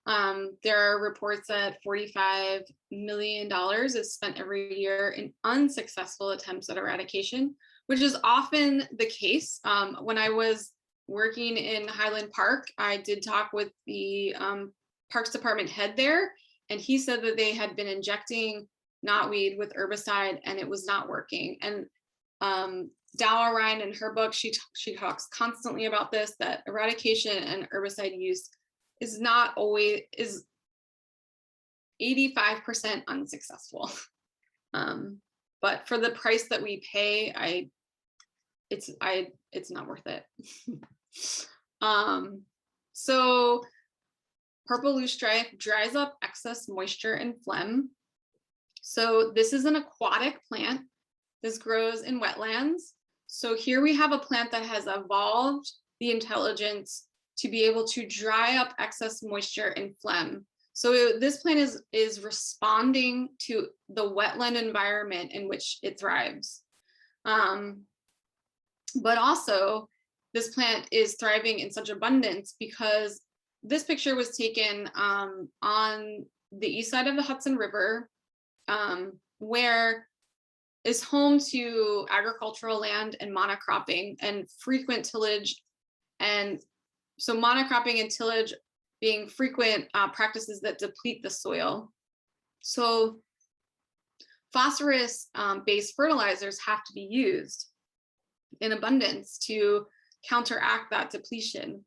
There are reports that $45 million is spent every year in unsuccessful attempts at eradication, which is often the case. When I was working in Highland Park, I did talk with the Parks Department head there, and he said that they had been injecting knotweed with herbicide and it was not working. And Dowa Ryan in her book, she talks constantly about this, that eradication and herbicide use is 85% unsuccessful. But for the price that we pay, it's not worth it. So purple loosestrife dries up excess moisture and phlegm. So this is an aquatic plant. This grows in wetlands. So here we have a plant that has evolved the intelligence to be able to dry up excess moisture and phlegm. So this plant is responding to the wetland environment in which it thrives. But also, this plant is thriving in such abundance because this picture was taken on the east side of the Hudson River, where is home to agricultural land and monocropping and frequent tillage. And so monocropping and tillage being frequent practices that deplete the soil. So phosphorus-based fertilizers have to be used in abundance to counteract that depletion.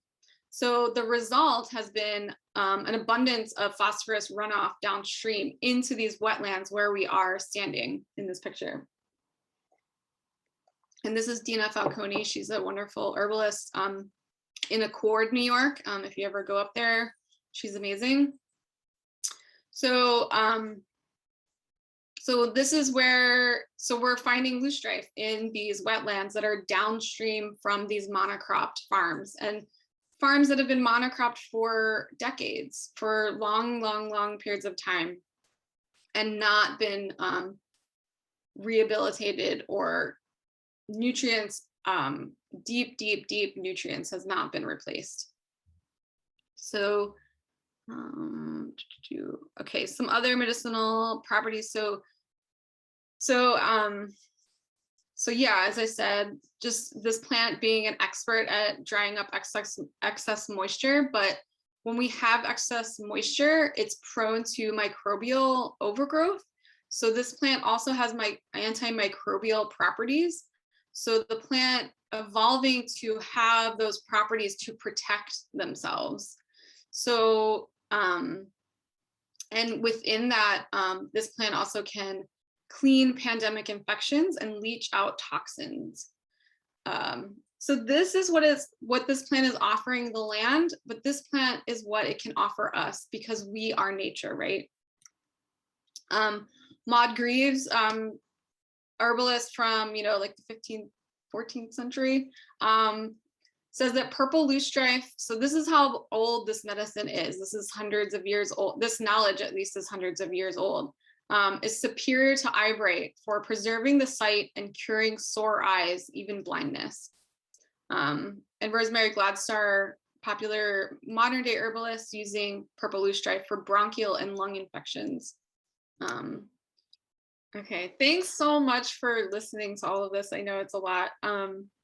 So the result has been an abundance of phosphorus runoff downstream into these wetlands where we are standing in this picture. And this is Dina Falcone. She's a wonderful herbalist in Accord, New York. If you ever go up there, she's amazing. So, so this is where, so we're finding loosestrife in these wetlands that are downstream from these monocropped farms, and farms that have been monocropped for decades, for long periods of time, and not been rehabilitated, or nutrients, deep nutrients has not been replaced. So, okay, some other medicinal properties. So yeah, as I said, just this plant being an expert at drying up excess moisture, but when we have excess moisture, it's prone to microbial overgrowth. So this plant also has antimicrobial properties. So the plant evolving to have those properties to protect themselves. So, and within that, this plant also can clean pandemic infections and leach out toxins. So this is what this plant is offering the land, but this plant is what it can offer us because we are nature, right? Maud Greaves, herbalist from, like the 15th, 14th century, says that purple loosestrife, so this is how old this medicine is. This is hundreds of years old. This knowledge at least is hundreds of years old. Is superior to eyebright for preserving the sight and curing sore eyes, even blindness. And Rosemary Gladstar, popular modern day herbalist, using purple loosestrife for bronchial and lung infections. Okay, thanks so much for listening to all of this. I know it's a lot.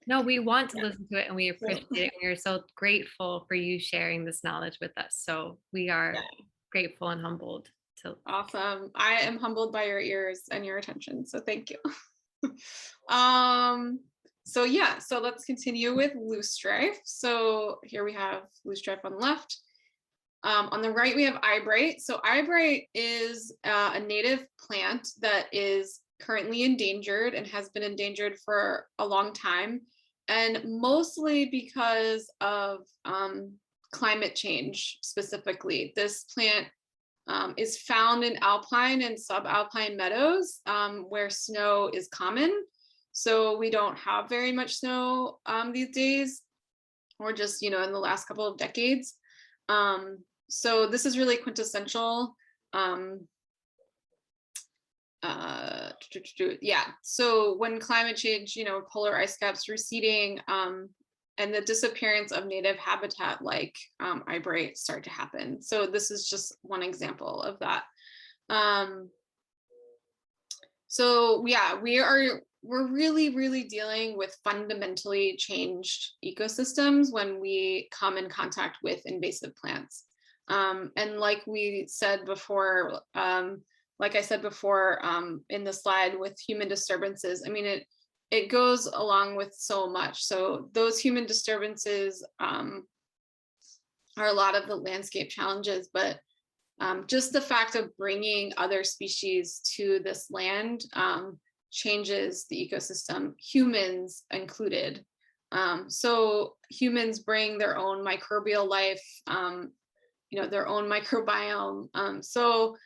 No, we want to listen to it and we appreciate it. We are so grateful for you sharing this knowledge with us. So we are grateful and humbled. Awesome. I am humbled by your ears and your attention. So thank you. So yeah, so let's continue with loosestrife. So here we have loosestrife on the left. On the right, we have eyebright. So eyebright is a native plant that is currently endangered and has been endangered for a long time, and mostly because of climate change specifically. This plant is found in alpine and subalpine meadows where snow is common. So we don't have very much snow these days, or just, in the last couple of decades. So this is really quintessential. Yeah, so when climate change, polar ice caps receding, and the disappearance of native habitat like eyebright start to happen. So this is just one example of that. So yeah, we're really dealing with fundamentally changed ecosystems when we come in contact with invasive plants. And like we said before, like I said before in the slide with human disturbances, I mean, it goes along with so much. So those human disturbances are a lot of the landscape challenges, but just the fact of bringing other species to this land changes the ecosystem, humans included. So humans bring their own microbial life, their own microbiome. So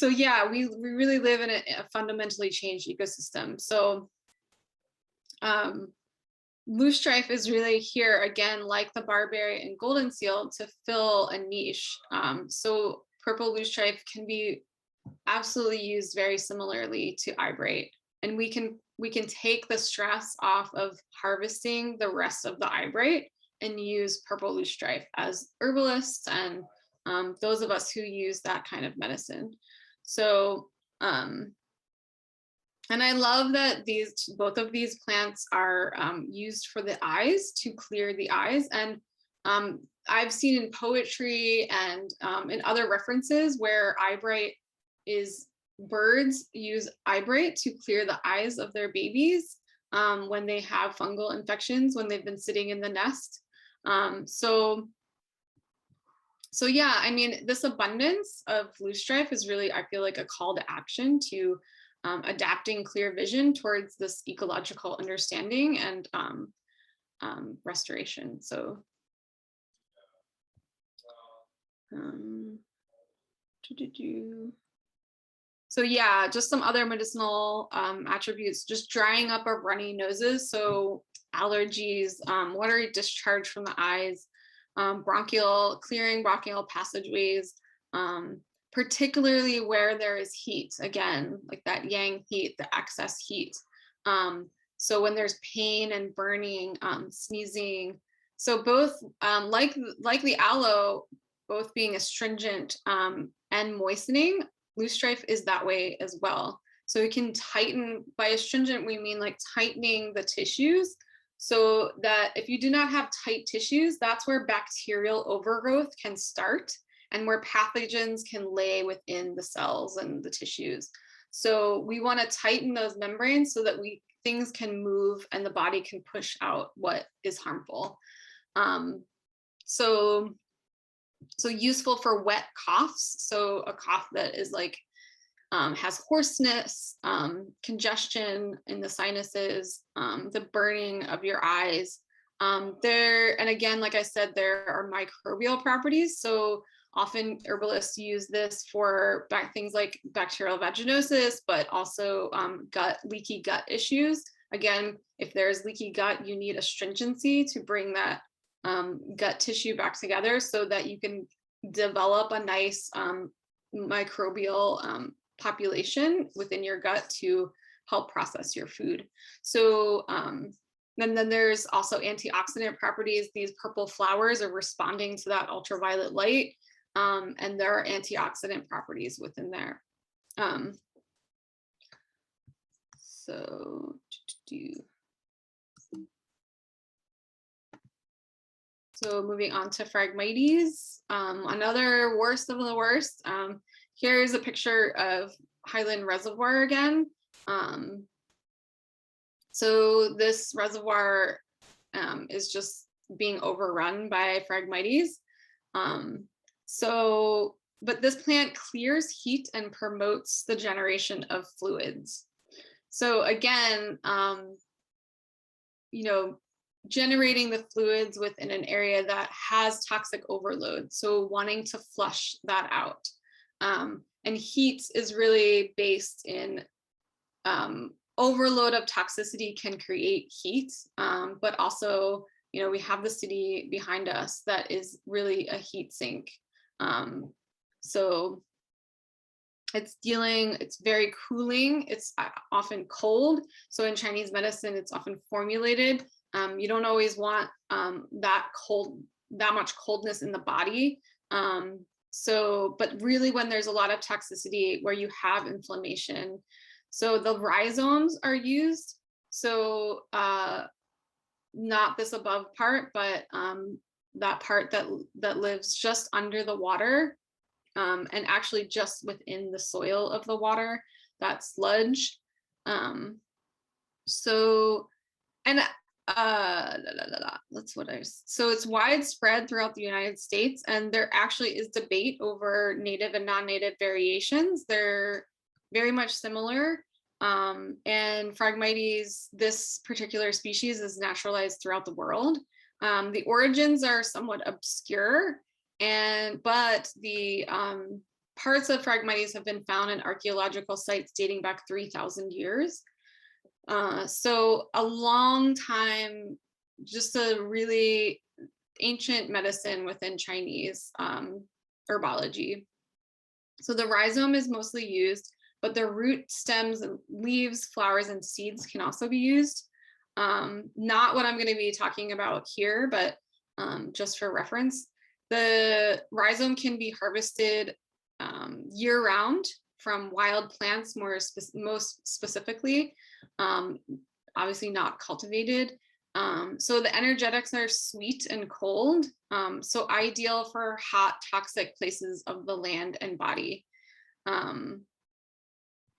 yeah, we really live in a fundamentally changed ecosystem. So loosestrife is really here again, like the barberry and golden seal, to fill a niche. So purple loosestrife can be absolutely used very similarly to eyebright, and we can take the stress off of harvesting the rest of the eyebright and use purple loosestrife as herbalists and those of us who use that kind of medicine. So and I love that both of these plants are used for the eyes, to clear the eyes. And I've seen in poetry and in other references where eyebright is, birds use eyebright to clear the eyes of their babies when they have fungal infections, when they've been sitting in the nest. So yeah, I mean, this abundance of loosestrife is really, I feel like, a call to action to adapting clear vision towards this ecological understanding and restoration. So so yeah, just some other medicinal attributes, just drying up of runny noses, so allergies, watery discharge from the eyes, clearing bronchial passageways, particularly where there is heat, again, like that yang heat, the excess heat. So when there's pain and burning, sneezing, so both like the aloe, both being astringent and moistening, loosestrife is that way as well. So we can tighten, by astringent we mean like tightening the tissues, so that if you do not have tight tissues, that's where bacterial overgrowth can start and where pathogens can lay within the cells and the tissues. So we want to tighten those membranes so that things can move and the body can push out what is harmful. So useful for wet coughs. So a cough that is like has hoarseness, congestion in the sinuses, the burning of your eyes. And again, like I said, there are microbial properties. So often herbalists use this for things like bacterial vaginosis, but also leaky gut issues. Again, if there's leaky gut, you need astringency to bring that gut tissue back together so that you can develop a nice microbial population within your gut to help process your food. So and then there's also antioxidant properties. These purple flowers are responding to that ultraviolet light, and there are antioxidant properties within there. So moving on to Phragmites, another worst of the worst. Here's a picture of Highland Reservoir again. So this reservoir is just being overrun by Phragmites. So, but this plant clears heat and promotes the generation of fluids. So again, you know, generating the fluids within an area that has toxic overload. So wanting to flush that out. And heat is really based in overload of toxicity can create heat, but also, you know, we have the city behind us that is really a heat sink. So it's very cooling. It's often cold. So in Chinese medicine, it's often formulated. You don't always want that much coldness in the body. But really when there's a lot of toxicity where you have inflammation, so the rhizomes are used. So not this above part, but that part that lives just under the water, and actually just within the soil of the water, that sludge. So it's widespread throughout the United States, and there actually is debate over native and non-native variations. They're very much similar. And Phragmites, this particular species, is naturalized throughout the world. The origins are somewhat obscure, but the parts of Phragmites have been found in archaeological sites dating back 3,000 years. So a long time, just a really ancient medicine within Chinese herbology. So the rhizome is mostly used, but the root, stems, leaves, flowers, and seeds can also be used. Not what I'm going to be talking about here, but just for reference, the rhizome can be harvested year-round from wild plants, most specifically, obviously not cultivated. So the energetics are sweet and cold, so ideal for hot, toxic places of the land and body.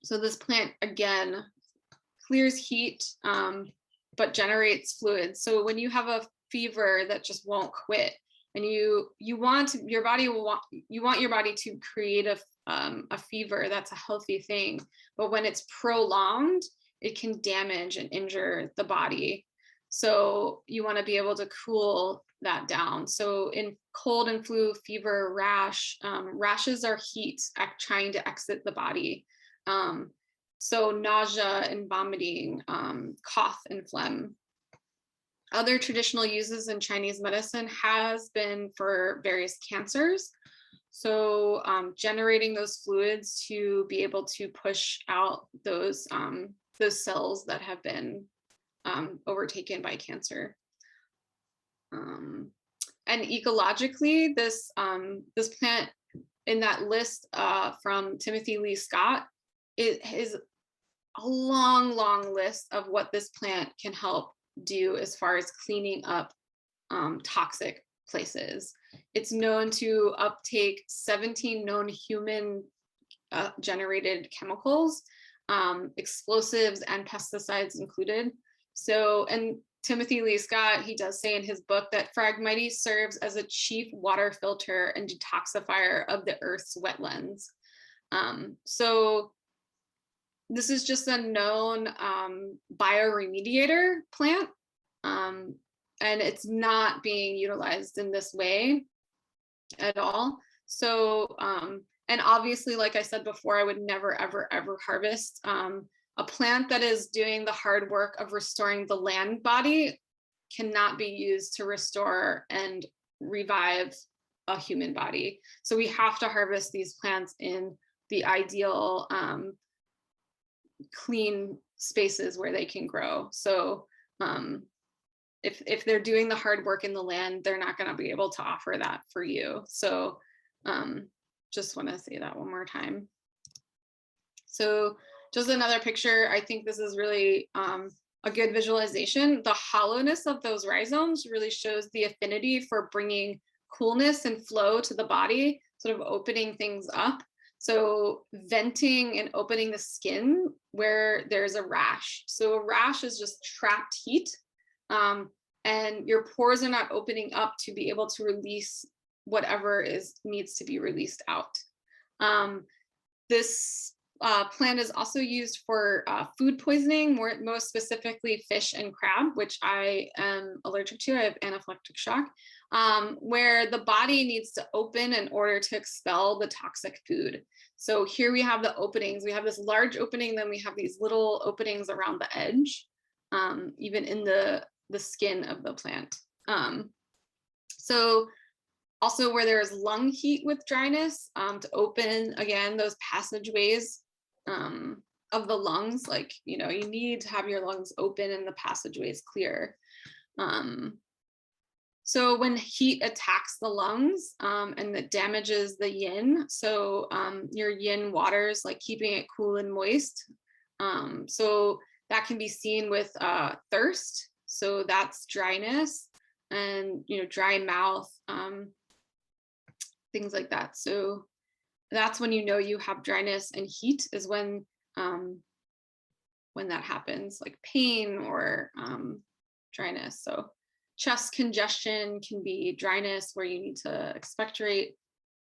So this plant, again, clears heat, but generates fluids. So when you have a fever that just won't quit, and you want your body to create a fever, that's a healthy thing. But when it's prolonged, it can damage and injure the body. So you want to be able to cool that down. So in cold and flu, fever, rash, rashes are heat trying to exit the body. So nausea and vomiting, cough and phlegm. Other traditional uses in Chinese medicine has been for various cancers. So generating those fluids to be able to push out those cells that have been overtaken by cancer. And ecologically, this plant in that list from Timothy Lee Scott, it is a long list of what this plant can help do as far as cleaning up toxic places. It's known to uptake 17 known human generated chemicals, explosives and pesticides included. So, and Timothy Lee Scott, he does say in his book that Phragmites serves as a chief water filter and detoxifier of the Earth's wetlands. So this is just a known bioremediator plant, and it's not being utilized in this way at all. So, and obviously, like I said before, I would never, ever, ever harvest a plant that is doing the hard work of restoring the land body. Cannot be used to restore and revive a human body. So we have to harvest these plants in the ideal clean spaces where they can grow. So if they're doing the hard work in the land, they're not going to be able to offer that for you. So just want to say that one more time. So just another picture. I think this is really a good visualization. The hollowness of those rhizomes really shows the affinity for bringing coolness and flow to the body, sort of opening things up. So venting and opening the skin where there's a rash. So a rash is just trapped heat, and your pores are not opening up to be able to release whatever needs to be released out. This plant is also used for food poisoning, most specifically fish and crab, which I am allergic to. I have anaphylactic shock, where the body needs to open in order to expel the toxic food. So here we have the openings. We have this large opening, then we have these little openings around the edge, even in the skin of the plant. So also where there's lung heat with dryness, to open again those passageways of the lungs, like, you need to have your lungs open and the passageways clear. So when heat attacks the lungs and it damages the yin, so your yin waters, like keeping it cool and moist. So that can be seen with thirst. So that's dryness and, dry mouth, things like that. So that's when you have dryness, and heat is when that happens, like pain or dryness. So chest congestion can be dryness where you need to expectorate.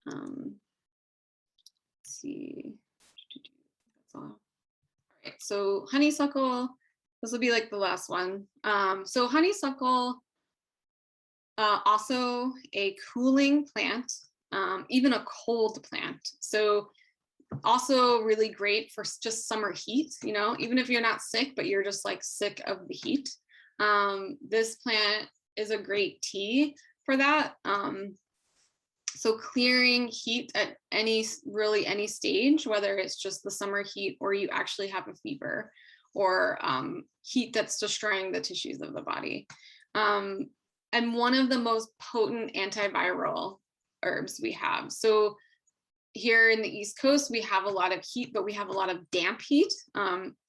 Let's see. That's all. All right, so honeysuckle, this will be like the last one. So honeysuckle, also a cooling plant, even a cold plant. So also really great for just summer heat, even if you're not sick, but you're just like sick of the heat. This plant is a great tea for that. So clearing heat at any stage, whether it's just the summer heat or you actually have a fever, or heat that's destroying the tissues of the body. And one of the most potent antiviral herbs we have. So here in the East Coast, we have a lot of heat, but we have a lot of damp heat,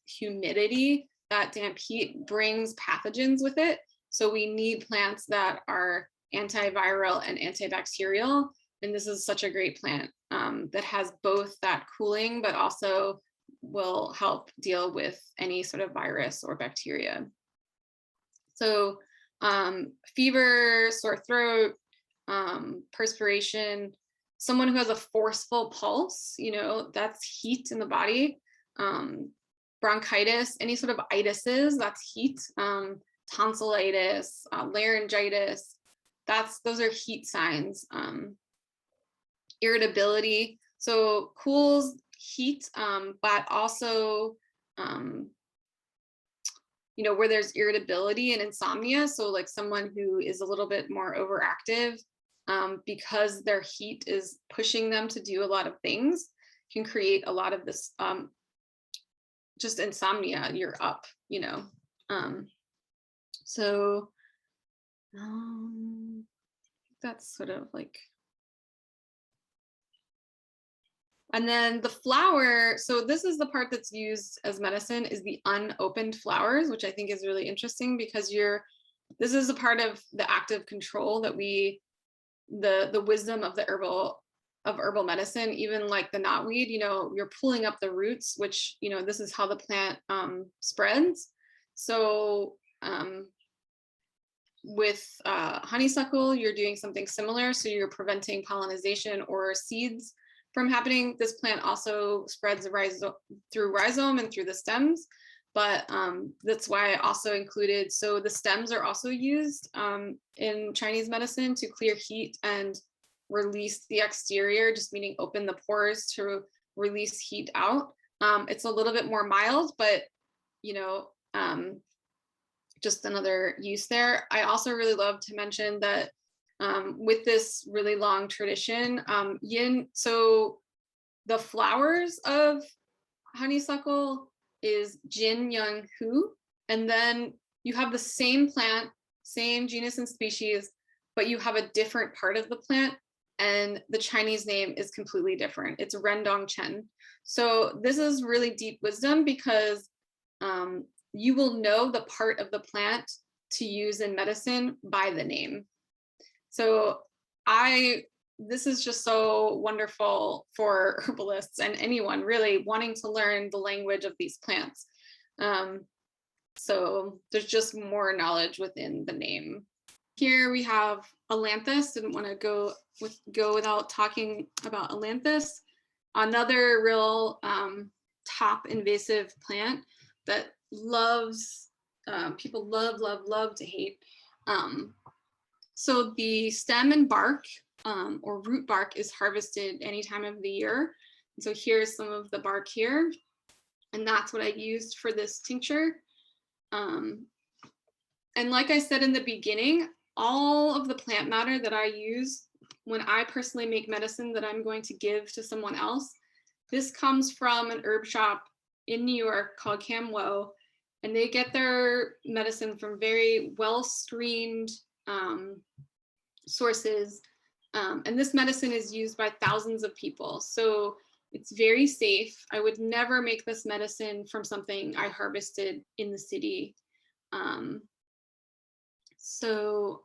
humidity. That damp heat brings pathogens with it. So we need plants that are antiviral and antibacterial. And this is such a great plant that has both that cooling, but also will help deal with any sort of virus or bacteria. So fever, sore throat, perspiration, someone who has a forceful pulse, that's heat in the body. Bronchitis, any sort of itises, that's heat. Tonsillitis, laryngitis, those are heat signs. Irritability, so cools, heat, but also where there's irritability and insomnia, so like someone who is a little bit more overactive because their heat is pushing them to do a lot of things, can create a lot of this just insomnia. You're up, so that's sort of like. And then the flower, so this is the part that's used as medicine, is the unopened flowers, which I think is really interesting because this is a part of the active control that the wisdom of the herbal medicine, even like the knotweed, you're pulling up the roots, which, this is how the plant spreads. So with honeysuckle, you're doing something similar. So you're preventing pollination or seeds from happening. This plant also spreads through rhizome and through the stems, but that's why I also included, so the stems are also used in Chinese medicine to clear heat and release the exterior, just meaning open the pores to release heat out. It's a little bit more mild, but just another use there. I also really love to mention that with this really long tradition, so the flowers of honeysuckle is Jin Young Hu, and then you have the same plant, same genus and species, but you have a different part of the plant, and the Chinese name is completely different. It's Rendong Chen. So this is really deep wisdom because you will know the part of the plant to use in medicine by the name. So this is just so wonderful for herbalists and anyone really wanting to learn the language of these plants. So there's just more knowledge within the name. here we have Ailanthus. Didn't want to go without talking about Ailanthus. Another real top invasive plant that loves, people love to hate. So the stem and bark or root bark is harvested any time of the year. And so here's some of the bark here. And that's what I used for this tincture. And like I said in the beginning, all of the plant matter that I use when I personally make medicine that I'm going to give to someone else, this comes from an herb shop in New York called Camwo, and they get their medicine from very well-screened sources. And this medicine is used by thousands of people. So it's very safe. I would never make this medicine from something I harvested in the city. So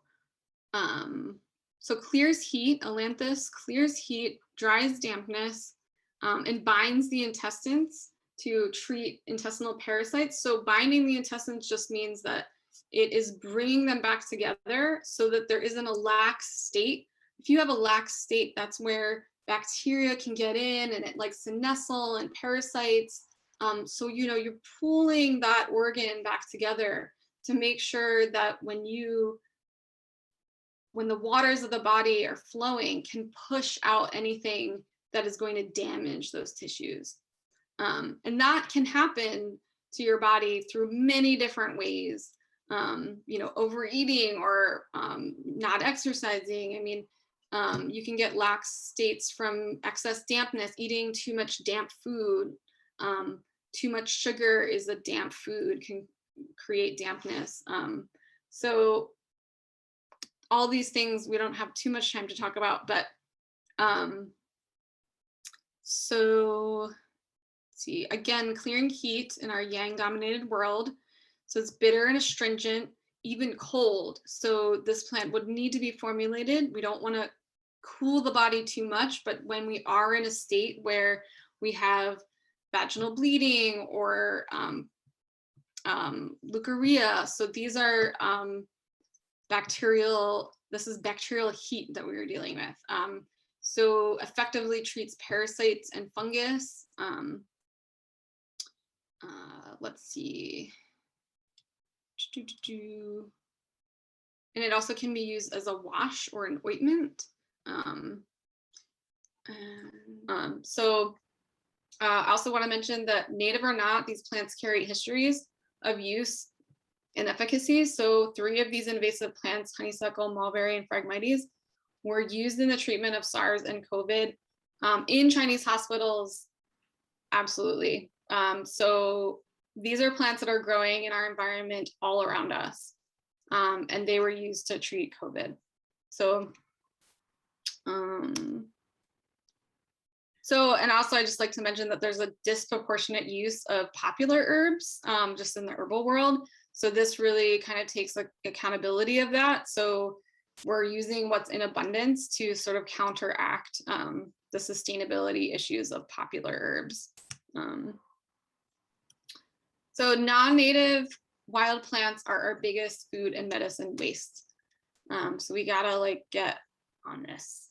clears heat, Ailanthus clears heat, dries dampness, and binds the intestines to treat intestinal parasites. So binding the intestines just means that it is bringing them back together so that there isn't a lax state. If you have a lax state, that's where bacteria can get in and it likes to nestle, and parasites. So, you know, you're pulling that organ back together to make sure that when the waters of the body are flowing, can push out anything that is going to damage those tissues. And that can happen to your body through many different ways. You know, overeating or not exercising. I mean, you can get lax states from excess dampness, eating too much damp food. Too much sugar is a damp food, can create dampness. So all these things we don't have too much time to talk about, but so let's see, again, clearing heat in our yang dominated world. So it's bitter and astringent, even cold. So this plant would need to be formulated. We don't want to cool the body too much, but when we are in a state where we have vaginal bleeding or leukorrhea, so these are this is bacterial heat that we were dealing with. So effectively treats parasites and fungus. Let's see. And it also can be used as a wash or an ointment. I also want to mention that native or not, these plants carry histories of use and efficacy. So 3 of these invasive plants, honeysuckle, mulberry, and Phragmites, were used in the treatment of SARS and COVID in Chinese hospitals. Absolutely. So these are plants that are growing in our environment all around us. And they were used to treat COVID. And also I just like to mention that there's a disproportionate use of popular herbs just in the herbal world. So this really kind of takes accountability of that. So we're using what's in abundance to sort of counteract the sustainability issues of popular herbs. So non-native wild plants are our biggest food and medicine waste. So we gotta get on this.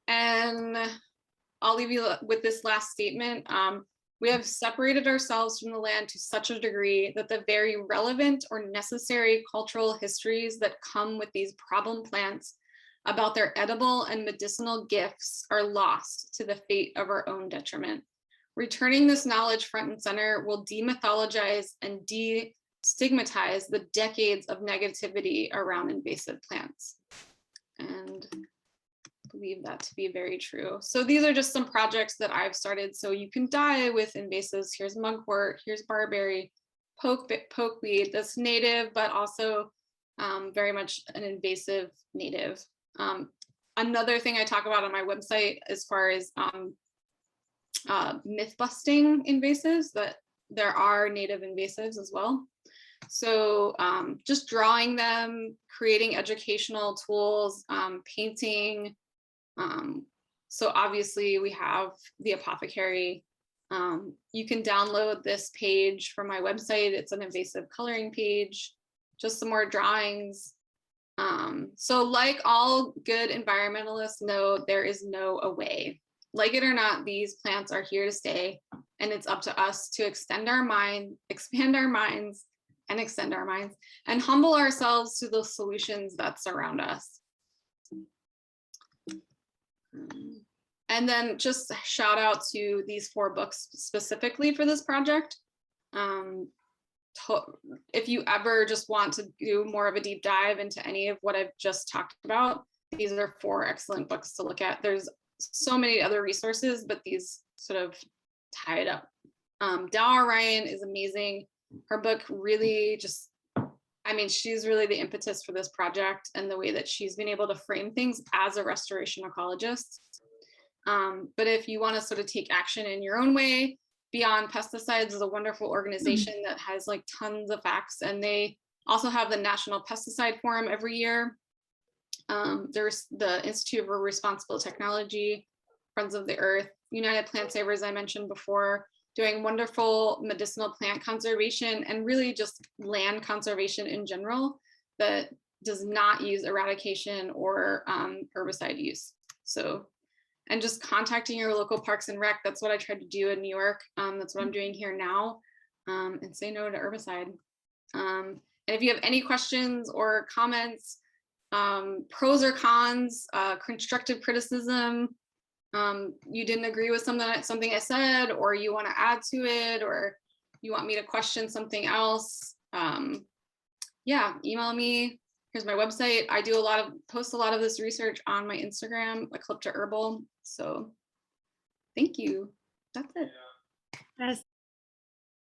And I'll leave you with this last statement. We have separated ourselves from the land to such a degree that the very relevant or necessary cultural histories that come with these problem plants about their edible and medicinal gifts are lost to the fate of our own detriment. Returning this knowledge front and center will demythologize and destigmatize the decades of negativity around invasive plants. And I believe that to be very true. So these are just some projects that I've started. So you can die with invasives. Here's mugwort, here's barberry, pokeweed, that's native, but also very much an invasive native. Another thing I talk about on my website as far as myth busting invasives, that there are native invasives as well. So just drawing them, creating educational tools, painting. So obviously we have the Apothecary. You can download this page from my website. It's an invasive coloring page. just some more drawings. So like all good environmentalists know, there is no away. Like it or not, these plants are here to stay, and it's up to us to expand our minds, and extend our minds, and humble ourselves to the solutions that surround us. And then just a shout out to these 4 books specifically for this project. If you ever just want to do more of a deep dive into any of what I've just talked about, these are 4 excellent books to look at. There's so many other resources, but these sort of tie it up. Dow Ryan is amazing. Her book really just, I mean, she's really the impetus for this project, and the way that she's been able to frame things as a restoration ecologist. But if you want to sort of take action in your own way, Beyond Pesticides is a wonderful organization that has like tons of facts, and they also have the National Pesticide Forum every year. There's the Institute for Responsible Technology, Friends of the Earth, United Plant Savers I mentioned before, doing wonderful medicinal plant conservation and really just land conservation in general that does not use eradication or herbicide use. So, and just contacting your local parks and rec. That's what I tried to do in New York. That's what I'm doing here now, and say no to herbicide. And if you have any questions or comments, pros or cons, constructive criticism, you didn't agree with something I said, or you want to add to it, or you want me to question something else, yeah, email me. Here's my website. I do post a lot of this research on my Instagram, Eclipta Herbal. So thank you. That's it. Yes.